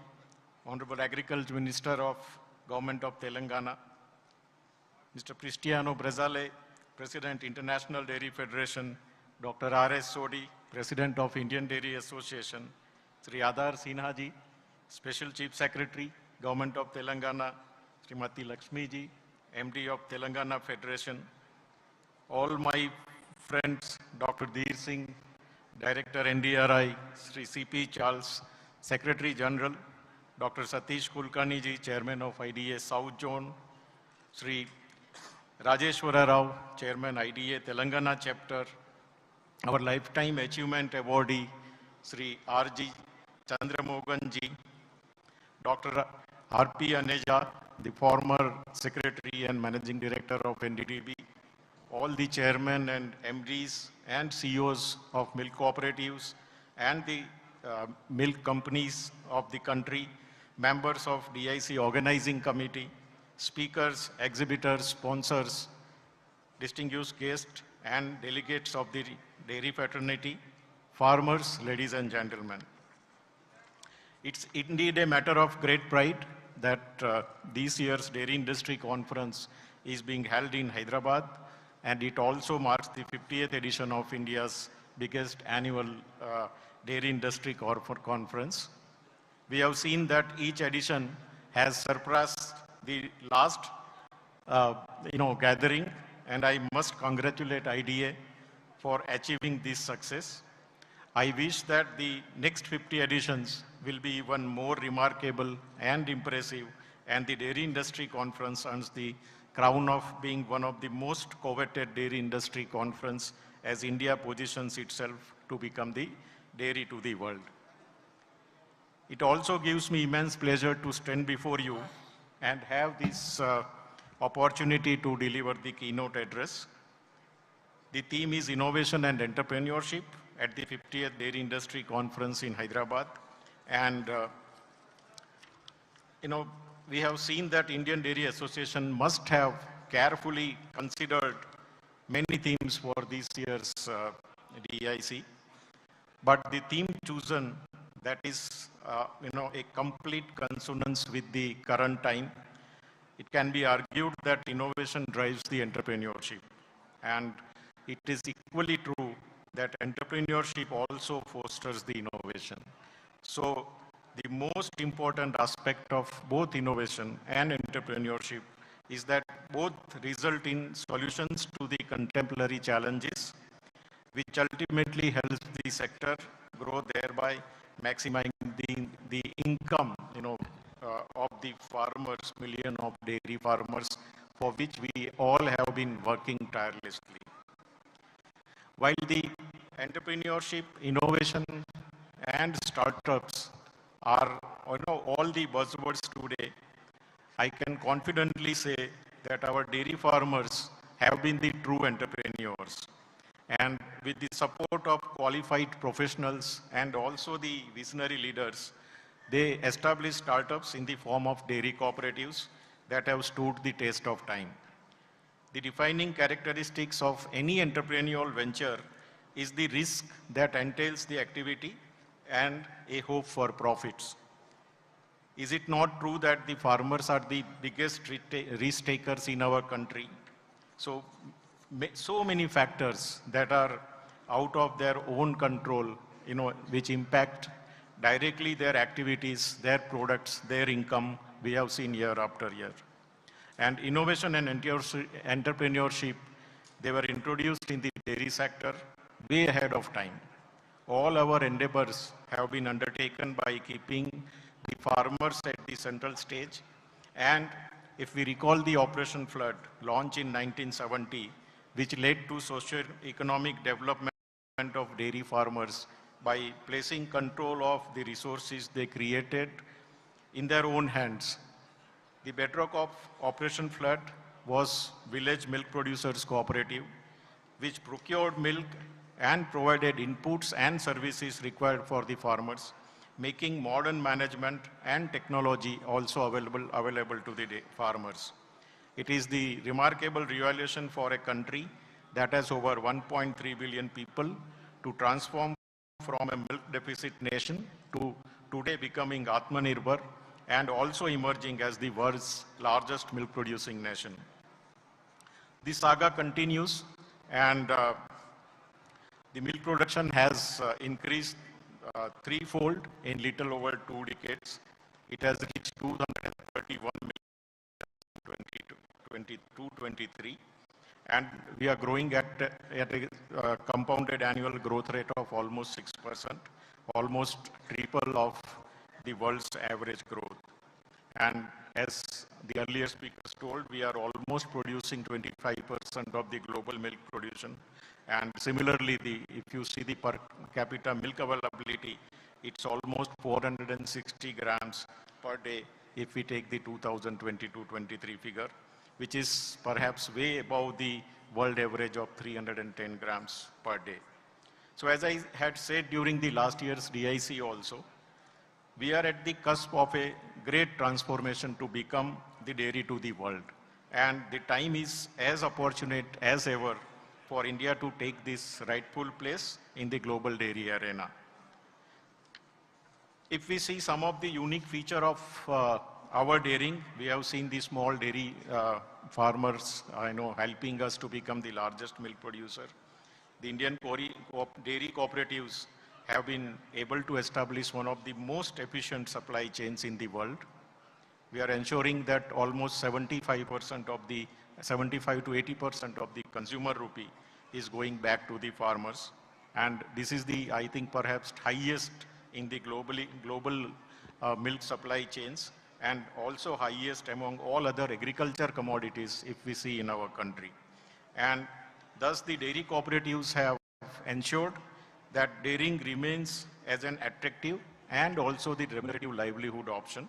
Honorable Agriculture Minister of Government of Telangana, Mr. Cristiano Brazale, President International Dairy Federation, Dr. R.S. Sodhi, President of Indian Dairy Association, Sri Adar Sinha ji, Special Chief Secretary, Government of Telangana, Srimati Lakshmi ji, MD of Telangana Federation, all my friends, Dr. Dheer Singh, Director NDRI, Sri C.P. Charles, Secretary General, Dr. Satish Kulkarni ji, Chairman of IDA South Zone, Sri Rajeshwara Rao, Chairman IDA Telangana Chapter, our Lifetime Achievement Awardee, Sri R.G. Chandramohan ji, Dr. R.P. Aneja, the former Secretary and Managing Director of NDDB, all the chairmen and MDs and CEOs of milk cooperatives and the milk companies of the country, members of DIC Organizing Committee, speakers, exhibitors, sponsors, distinguished guests and delegates of the dairy fraternity, farmers, ladies and gentlemen. It's indeed a matter of great pride that this year's Dairy Industry Conference is being held in Hyderabad, and it also marks the 50th edition of India's biggest annual Dairy Industry Conference. We have seen that each edition has surpassed the last gathering, and I must congratulate IDA for achieving this success. I wish that the next 50 editions will be even more remarkable and impressive, and the Dairy Industry Conference earns the crown of being one of the most coveted dairy industry conference as India positions itself to become the dairy to the world. It also gives me immense pleasure to stand before you and have this opportunity to deliver the keynote address. The theme is Innovation and Entrepreneurship at the 50th Dairy Industry Conference in Hyderabad. And, we have seen that Indian Dairy Association must have carefully considered many themes for this year's DIC. But the theme chosen, that is, a complete consonance with the current time, it can be argued that innovation drives the entrepreneurship. And it is equally true that entrepreneurship also fosters the innovation. So the most important aspect of both innovation and entrepreneurship is that both result in solutions to the contemporary challenges, which ultimately helps the sector grow, thereby maximizing the income of the farmers, million of dairy farmers, for which we all have been working tirelessly. While the entrepreneurship, innovation, and startups are all the buzzwords today, I can confidently say that our dairy farmers have been the true entrepreneurs. And with the support of qualified professionals and also the visionary leaders, they established startups in the form of dairy cooperatives that have stood the test of time. The defining characteristics of any entrepreneurial venture is the risk that entails the activity and a hope for profits. Is it not true that the farmers are the biggest risk takers in our country? So many factors that are out of their own control, which impact directly their activities, their products, their income, we have seen year after year. And innovation and entrepreneurship, they were introduced in the dairy sector way ahead of time. all our endeavors have been undertaken by keeping the farmers at the central stage. And if we recall the Operation Flood, launched in 1970, which led to socio-economic development of dairy farmers by placing control of the resources they created in their own hands. The bedrock of Operation Flood was Village Milk Producers Cooperative, which procured milk and provided inputs and services required for the farmers, making modern management and technology also available to the farmers. It is the remarkable realization for a country that has over 1.3 billion people to transform from a milk deficit nation to today becoming Atmanirbhar and also emerging as the world's largest milk producing nation. This saga continues, and the milk production has increased threefold in little over 2 decades. It has reached 231 million in 2022-23, and we are growing at a compounded annual growth rate of almost 6%, almost triple of the world's average growth. And as the earlier speakers told, we are almost producing 25% of the global milk production. And similarly, if you see the per capita milk availability, it's almost 460 grams per day if we take the 2022-23 figure, which is perhaps way above the world average of 310 grams per day. So as I had said during the last year's DIC also, we are at the cusp of a great transformation to become the dairy to the world. And the time is as opportune as ever for India to take this rightful place in the global dairy arena. If we see some of the unique feature of our dairying, we have seen the small dairy farmers helping us to become the largest milk producer. The Indian dairy cooperatives have been able to establish one of the most efficient supply chains in the world. We are ensuring that almost 75 to 80% of the consumer rupee is going back to the farmers. And this is the, I think, perhaps highest in the global milk supply chains, and also highest among all other agriculture commodities if we see in our country. And thus the dairy cooperatives have ensured that dairying remains as an attractive and also the remunerative livelihood option.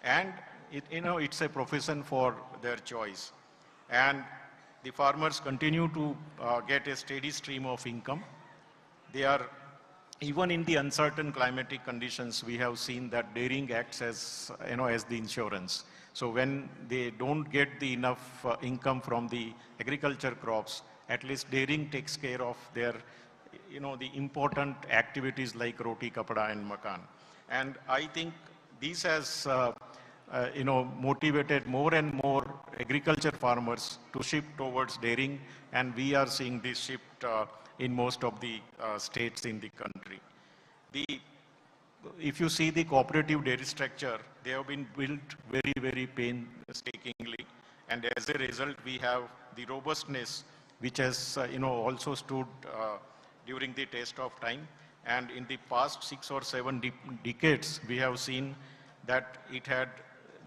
And it's a profession for their choice. And the farmers continue to get a steady stream of income. They are, even in the uncertain climatic conditions, we have seen that dairying acts as, as the insurance. So when they don't get the enough income from the agriculture crops, at least dairying takes care of their the important activities like roti, kapda, and makan. And I think this has, motivated more and more agriculture farmers to shift towards dairying, and we are seeing this shift in most of the states in the country. If you see the cooperative dairy structure, they have been built very, very painstakingly, and as a result, we have the robustness, which has, also stood during the test of time. And in the past 6 or 7 decades, we have seen that it had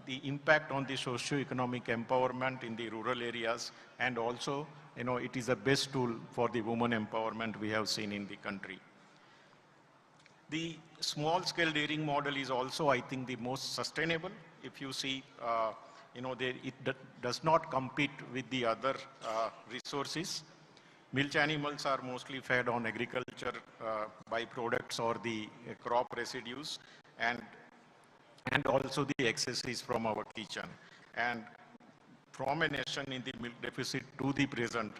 the impact on the socio-economic empowerment in the rural areas, and also, it is a best tool for the women empowerment we have seen in the country. The small-scale dairying model is also, I think, the most sustainable. If you see, it does not compete with the other resources. Milch animals are mostly fed on agriculture byproducts or the crop residues, and also the excesses from our kitchen. And from a nation in the milk deficit to the present,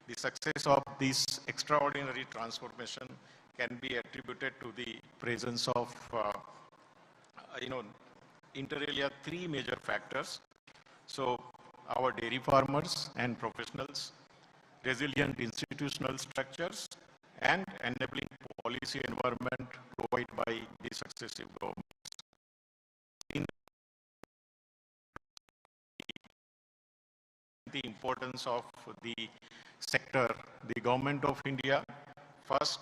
the success of this extraordinary transformation can be attributed to the presence of, inter alia, 3 major factors. So our dairy farmers and professionals, resilient institutional structures, and enabling policy environment provided by the successive governments. In the importance of the sector, the government of India first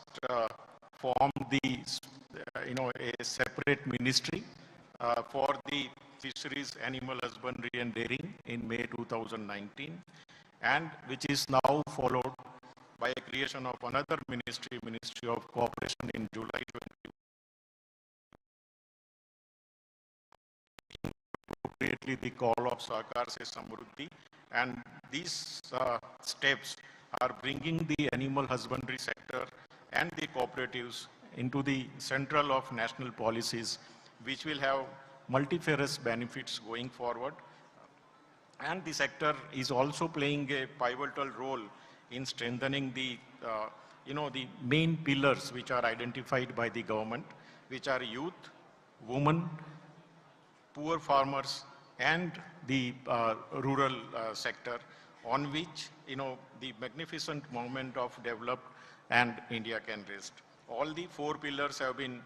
formed a separate ministry for the fisheries, animal husbandry and dairying in May 2019, and which is now followed by a creation of another ministry, Ministry of Cooperation in July 20. Appropriately, the call of Sahakar Se Samruddhi, and these steps are bringing the animal husbandry sector and the cooperatives into the central of national policies, which will have multifarious benefits going forward. And the sector is also playing a pivotal role in strengthening the main pillars which are identified by the government, which are youth, women, poor farmers, and the rural sector, on which the magnificent moment of developed and India can rest. All the four pillars have been,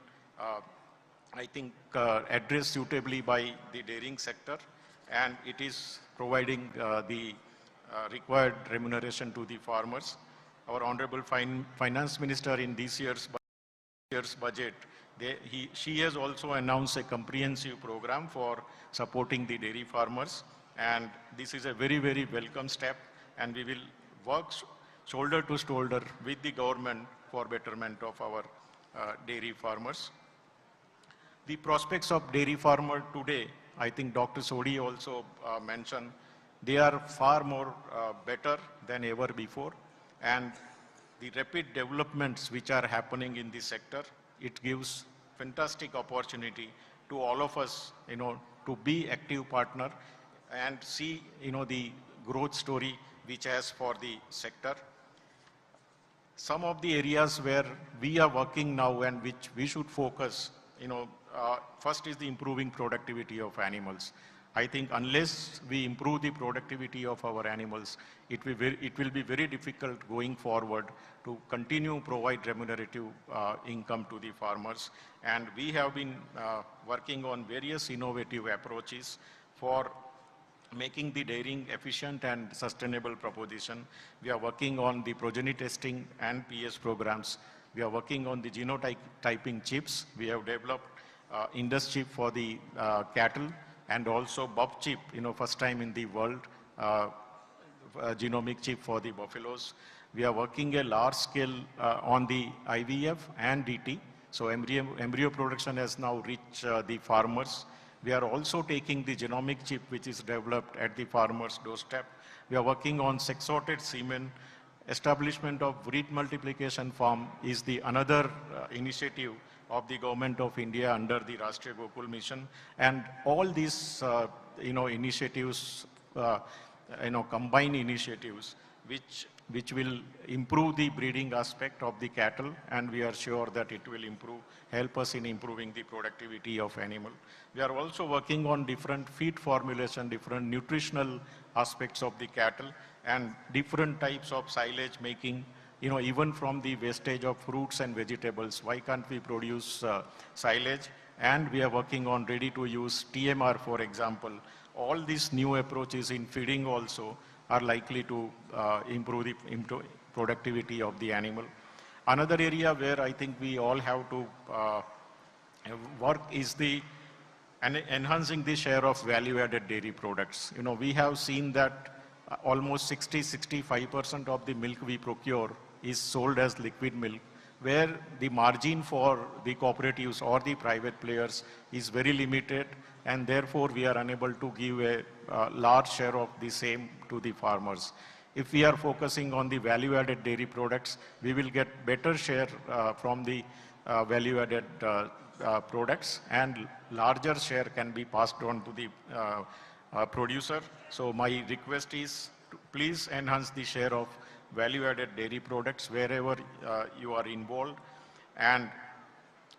I think, addressed suitably by the dairying sector, and it is providing the required remuneration to the farmers. Our Honorable Finance Minister in this year's budget, she has also announced a comprehensive program for supporting the dairy farmers, and this is a very, very welcome step, and we will work shoulder to shoulder with the government for betterment of our dairy farmers. The prospects of dairy farmer today, I think Dr. Sodhi also mentioned, they are far more better than ever before, and the rapid developments which are happening in this sector, it gives fantastic opportunity to all of us, to be active partner and see, the growth story which has for the sector. Some of the areas where we are working now and which we should focus, first is the improving productivity of animals. I think unless we improve the productivity of our animals, it will be very difficult going forward to continue provide remunerative income to the farmers. And we have been working on various innovative approaches for making the dairying efficient and sustainable proposition. We are working on the progeny testing and PS programs. We are working on the genotyping chips. We have developed Indus chip for the cattle, and also BUP chip, first time in the world, genomic chip for the buffaloes. We are working a large scale on the IVF and DT. So embryo production has now reached the farmers. We are also taking the genomic chip which is developed at the farmer's doorstep. We are working on sex-sorted semen. Establishment of breed multiplication farm is the another initiative of the Government of India under the Rashtriya Gokul Mission. And all these initiatives, combined initiatives, which will improve the breeding aspect of the cattle, and we are sure that it will help us in improving the productivity of animal. We are also working on different feed formulation, different nutritional aspects of the cattle, and different types of silage making, even from the wastage of fruits and vegetables. Why can't we produce silage? And we are working on ready-to-use TMR, for example. All these new approaches in feeding also are likely to improve the productivity of the animal. Another area where I think we all have to work is enhancing the share of value-added dairy products. We have seen that almost 60-65% of the milk we procure is sold as liquid milk, where the margin for the cooperatives or the private players is very limited, and therefore we are unable to give a large share of the same to the farmers. If we are focusing on the value-added dairy products, we will get better share from the value-added products, and larger share can be passed on to the producer. So my request is to please enhance the share of value-added dairy products wherever you are involved, and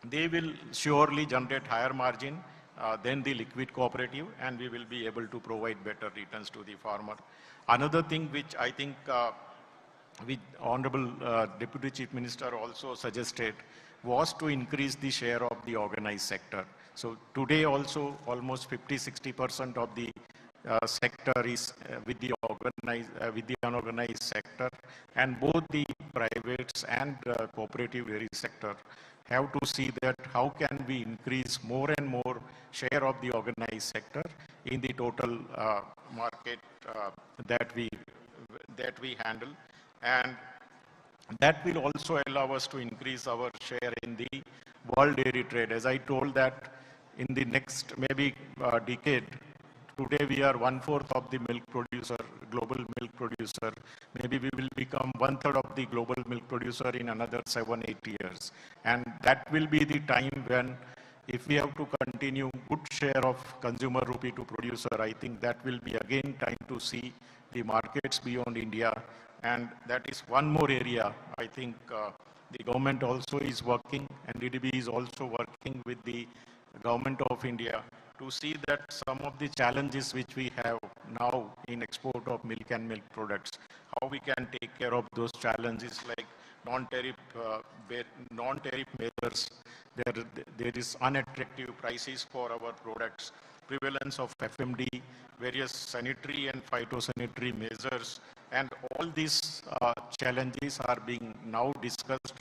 they will surely generate higher margin than the liquid cooperative, and we will be able to provide better returns to the farmer. Another thing which I think which Honorable Deputy Chief Minister also suggested was to increase the share of the organized sector. So today also almost 50-60% of the sector is with the unorganized sector, and both the privates and cooperative dairy sector have to see that how can we increase more and more share of the organized sector in the total market that we handle, and that will also allow us to increase our share in the world dairy trade. As I told that in the next maybe decade, today we are 1/4 of the milk producer, global milk producer. Maybe we will become 1/3 of the global milk producer in another 7-8 years. And that will be the time when, if we have to continue good share of consumer rupee to producer, I think that will be again time to see the markets beyond India. And that is one more area I think the government also is working, and DDB is also working with the government of India to see that some of the challenges which we have now in export of milk and milk products, how we can take care of those challenges like non-tariff measures. There is unattractive prices for our products, prevalence of FMD, various sanitary and phytosanitary measures, and all these challenges are being now discussed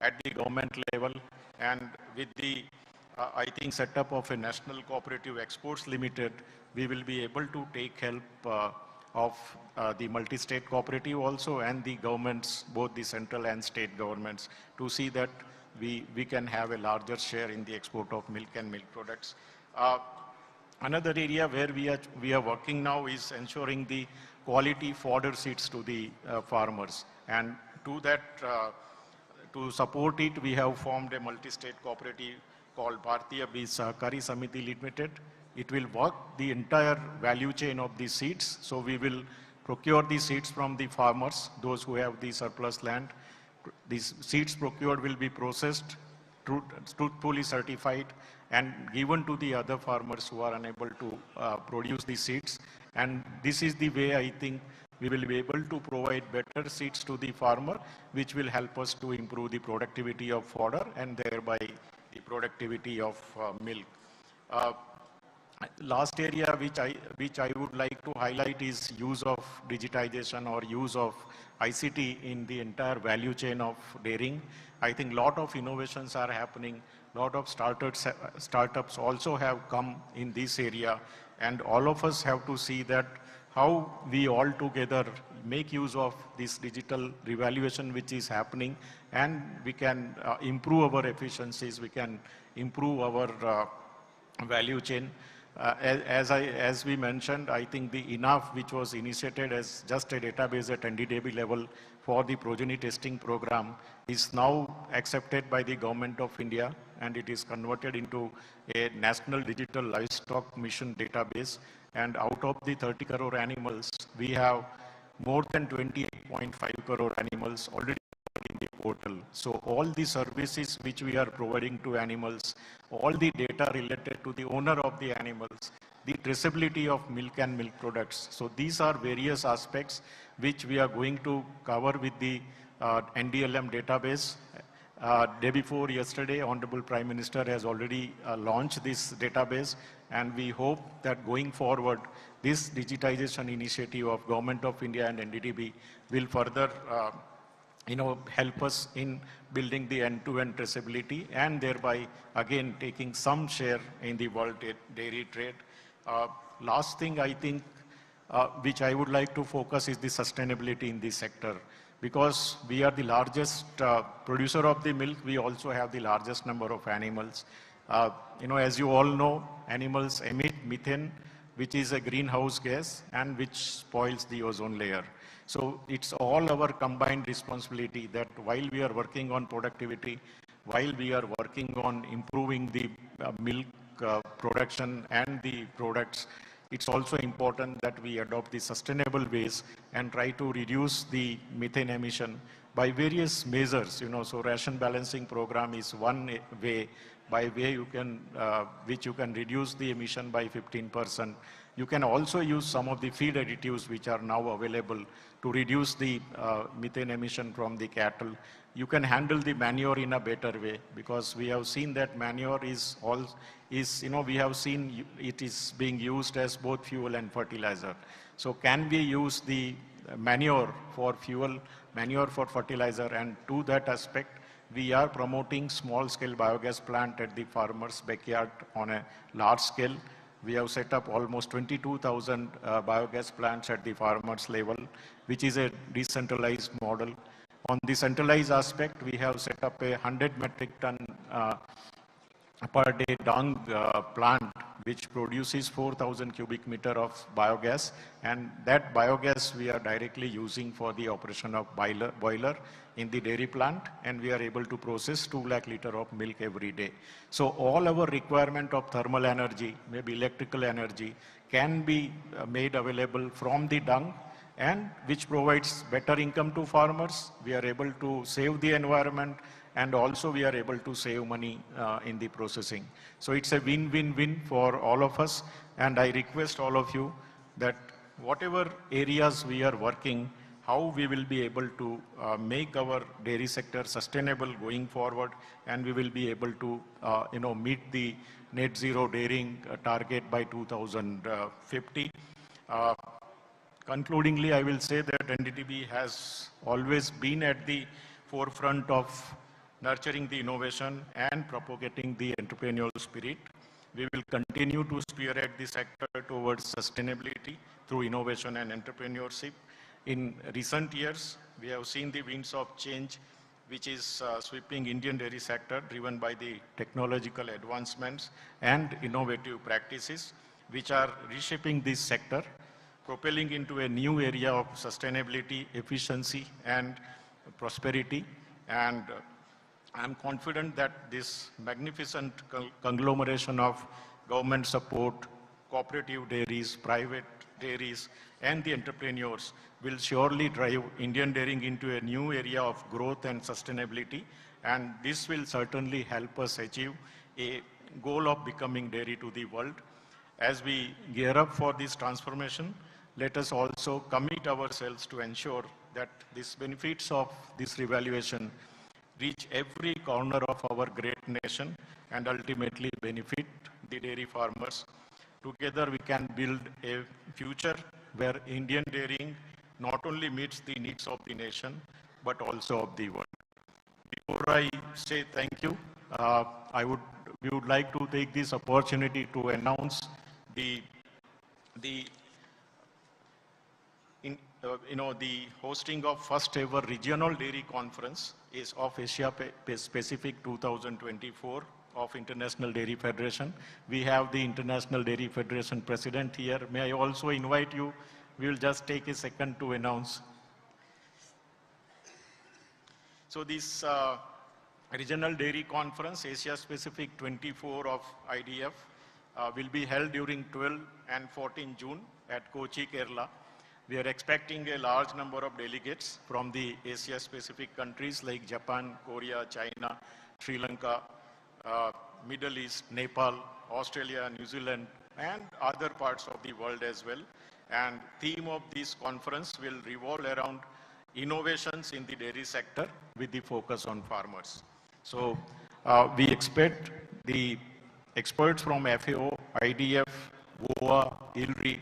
at the government level, and with the I think setup of a National Cooperative Exports Limited, we will be able to take help of the multi-state cooperative also and the governments, both the central and state governments, to see that we can have a larger share in the export of milk and milk products. Another area where we are working now is ensuring the quality fodder seeds to the farmers, and to that, to support it, we have formed a multi-state cooperative called Bharatiya Bij Sahakari Samiti Limited. It will work the entire value chain of the seeds. So we will procure the seeds from the farmers, those who have the surplus land. These seeds procured will be processed, truthfully certified, and given to the other farmers who are unable to produce the seeds. And this is the way I think we will be able to provide better seeds to the farmer, which will help us to improve the productivity of fodder and thereby the productivity of milk. Last area which I would like to highlight is use of digitization or use of ICT in the entire value chain of dairying. I think a lot of innovations are happening. A lot of startups also have come in this area, and all of us have to see that how we all together make use of this digital revaluation which is happening, and we can improve our efficiencies, we can improve our value chain. As we mentioned, I think the ENAF, which was initiated as just a database at NDDB level for the progeny testing program, is now accepted by the Government of India, and it is converted into a National Digital Livestock Mission database. And out of the 30 crore animals, we have more than 28.5 crore animals already in the portal. So all the services which we are providing to animals, all the data related to the owner of the animals, the traceability of milk and milk products. So these are various aspects which we are going to cover with the NDLM database. Day before yesterday, Honorable Prime Minister has already launched this database, and we hope that going forward, this digitization initiative of Government of India and NDDB will further help us in building the end-to-end traceability and thereby again taking some share in the world dairy trade. Last thing I think which I would like to focus is the sustainability in this sector. Because we are the largest producer of the milk, we also have the largest number of animals. As you all know, animals emit methane, which is a greenhouse gas and which spoils the ozone layer. So it's all our combined responsibility that while we are working on productivity, while we are working on improving the milk production and the products, it's also important that we adopt the sustainable ways and try to reduce the methane emission by various measures. So ration balancing program is one way by way which you can reduce the emission by 15%. You can also use some of the feed additives which are now available to reduce the methane emission from the cattle. You can handle the manure in a better way, because we have seen that manure we have seen it is being used as both fuel and fertilizer. So can we use the manure for fuel, manure for fertilizer? And to that aspect, we are promoting small-scale biogas plant at the farmer's backyard on a large scale. We have set up almost 22,000 biogas plants at the farmer's level, which is a decentralized model. On the centralized aspect, we have set up a 100 metric ton per day dung plant, which produces 4,000 cubic meter of biogas. And that biogas we are directly using for the operation of boiler in the dairy plant, and we are able to process 2 lakh liter of milk every day. So all our requirement of thermal energy, maybe electrical energy, can be made available from the dung, and which provides better income to farmers. We are able to save the environment, and also we are able to save money in the processing. So it's a win-win-win for all of us, and I request all of you that whatever areas we are working, how we will be able to make our dairy sector sustainable going forward, and we will be able to meet the net zero dairying target by 2050. Concludingly, I will say that NDDB has always been at the forefront of nurturing the innovation and propagating the entrepreneurial spirit. We will continue to spearhead the sector towards sustainability through innovation and entrepreneurship. In recent years, we have seen the winds of change, which is sweeping Indian dairy sector, driven by the technological advancements and innovative practices, which are reshaping this sector, propelling into a new area of sustainability, efficiency, and prosperity. And I'm confident that this magnificent conglomeration of government support, cooperative dairies, private dairies, and the entrepreneurs will surely drive Indian dairying into a new area of growth and sustainability. And this will certainly help us achieve a goal of becoming dairy to the world. As we gear up for this transformation, let us also commit ourselves to ensure that these benefits of this revaluation reach every corner of our great nation and ultimately benefit the dairy farmers. Together we can build a future where Indian dairying not only meets the needs of the nation, but also of the world. Before I say thank you, we would like to take this opportunity to announce the hosting of first ever regional dairy conference is of Asia Pacific 2024 of International Dairy Federation. We have the International Dairy Federation president here. May I also invite you? We will just take a second to announce. So this regional dairy conference, Asia Pacific 24 of IDF, will be held during 12 and 14 June at Kochi, Kerala. We are expecting a large number of delegates from the Asia-Pacific countries like Japan, Korea, China, Sri Lanka, Middle East, Nepal, Australia, New Zealand, and other parts of the world as well. And theme of this conference will revolve around innovations in the dairy sector with the focus on farmers. So we expect the experts from FAO, IDF, WOA, ILRI,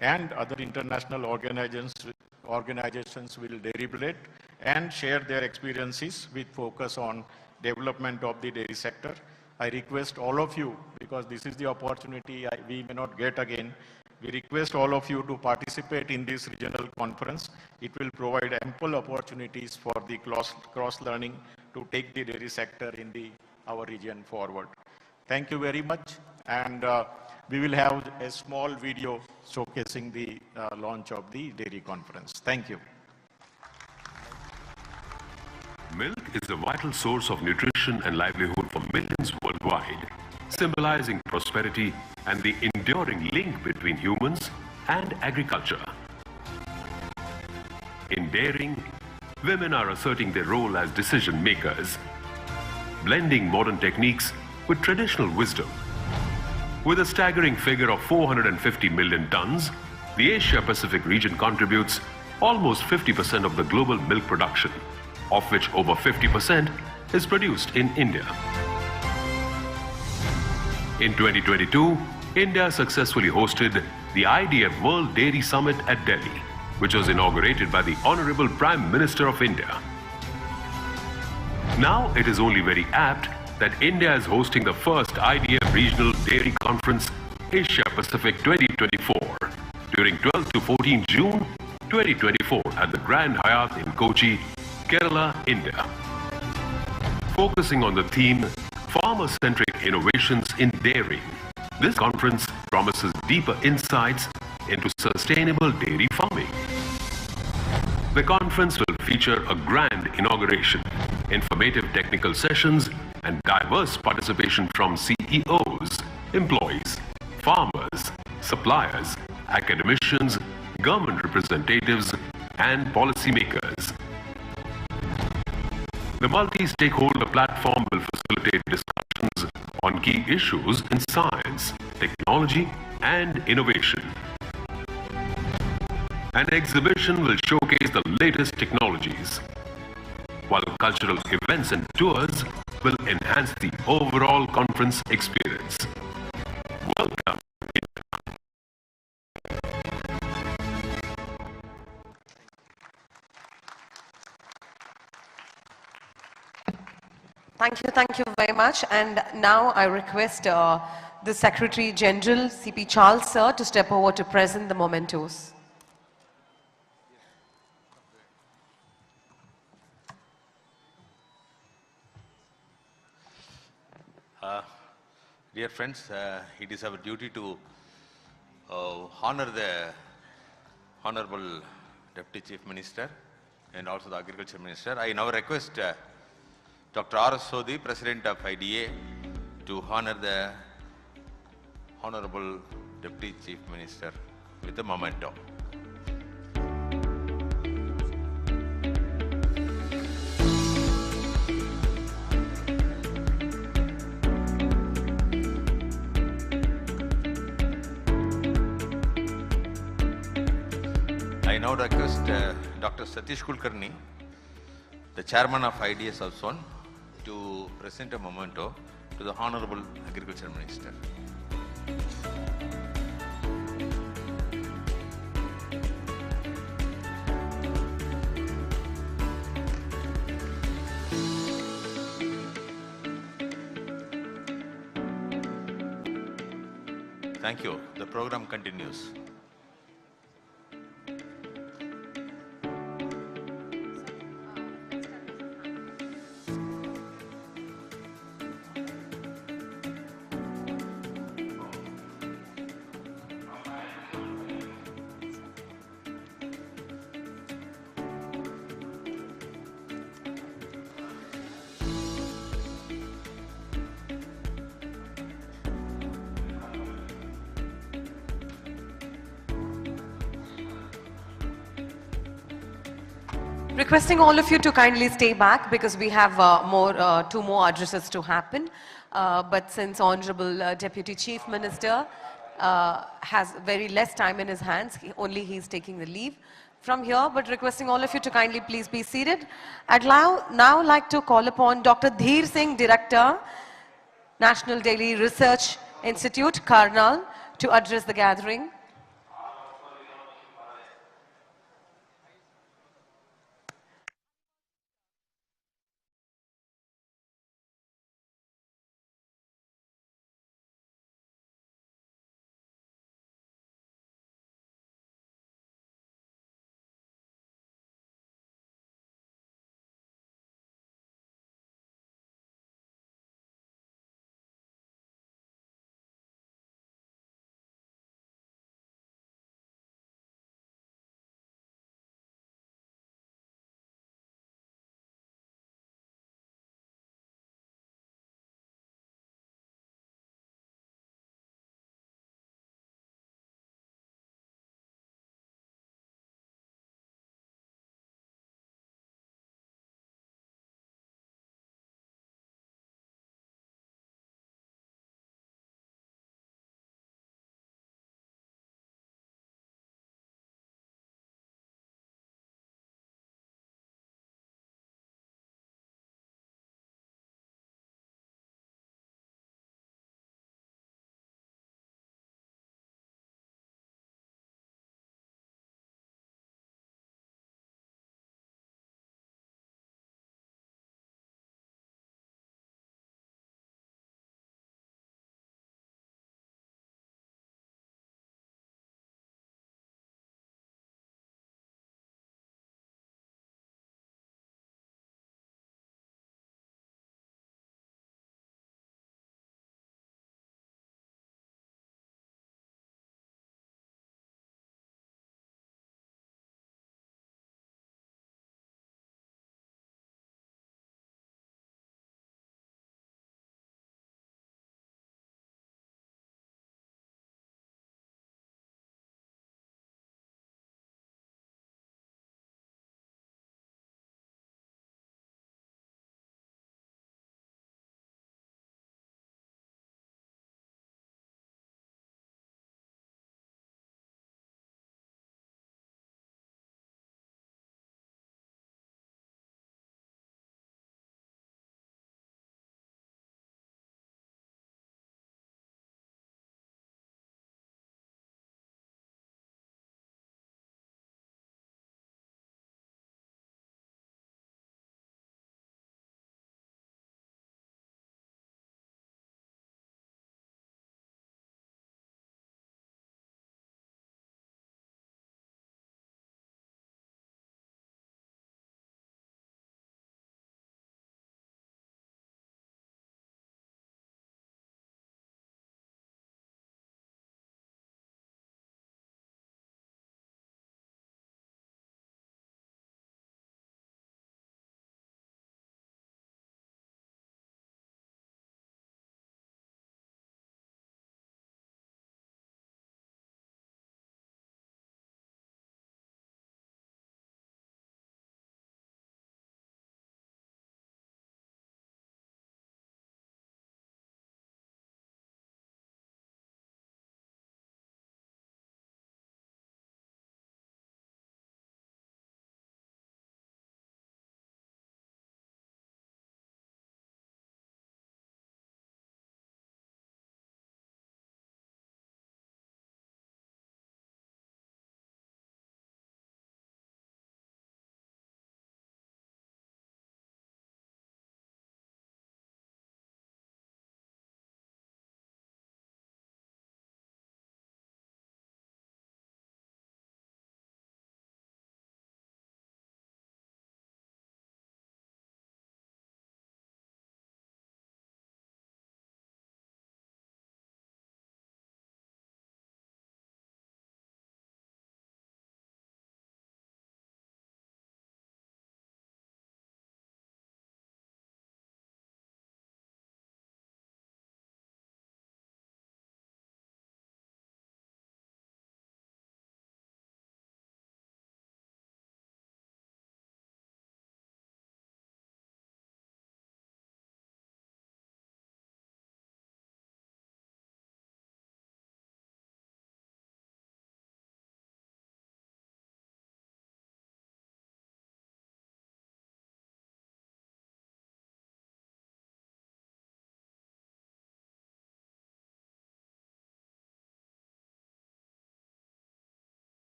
and other international organizations will deliberate and share their experiences with focus on development of the dairy sector. I request all of you, because this is the opportunity we may not get again, we request all of you to participate in this regional conference. It will provide ample opportunities for the cross-learning to take the dairy sector in our region forward. Thank you very much. And we will have a small video showcasing the launch of the dairy conference. Thank you. Milk is a vital source of nutrition and livelihood for millions worldwide, symbolizing prosperity and the enduring link between humans and agriculture. In dairying, women are asserting their role as decision makers, blending modern techniques with traditional wisdom. With a staggering figure of 450 million tons, the Asia-Pacific region contributes almost 50% of the global milk production, of which over 50% is produced in India. In 2022, India successfully hosted the IDF World Dairy Summit at Delhi, which was inaugurated by the Honorable Prime Minister of India. Now it is only very apt that India is hosting the first IDF Regional Dairy Conference Asia Pacific 2024 during 12 to 14 June 2024 at the Grand Hyatt in Kochi, Kerala, India. Focusing on the theme Farmer-Centric Innovations in Dairying, this conference promises deeper insights into sustainable dairy farming. The conference will feature a grand inauguration, informative technical sessions, and diverse participation from CEOs, employees, farmers, suppliers, academicians, government representatives, and policymakers. The multi-stakeholder platform will facilitate discussions on key issues in science, technology, and innovation. An exhibition will showcase the latest technologies, while cultural events and tours will enhance the overall conference experience. Welcome. Thank you very much. And now I request the Secretary General, CP Charles, sir, to step over to present the mementos. Dear friends, it is our duty to honor the Honorable Deputy Chief Minister and also the Agriculture Minister. I now request Dr. R.S. Sodhi, President of IDA, to honor the Honorable Deputy Chief Minister with a memento. I now request Dr. Satish Kulkarni, the Chairman of IDA South Zone, to present a memento to the Honorable Agriculture Minister. Thank you. The program continues. Requesting all of you to kindly stay back because we have two more addresses to happen. But since Honorable Deputy Chief Minister has very less time in his hands, only he's taking the leave from here. But requesting all of you to kindly please be seated. I'd now like to call upon Dr. Dheer Singh, Director, National Dairy Research Institute, Karnal, to address the gathering.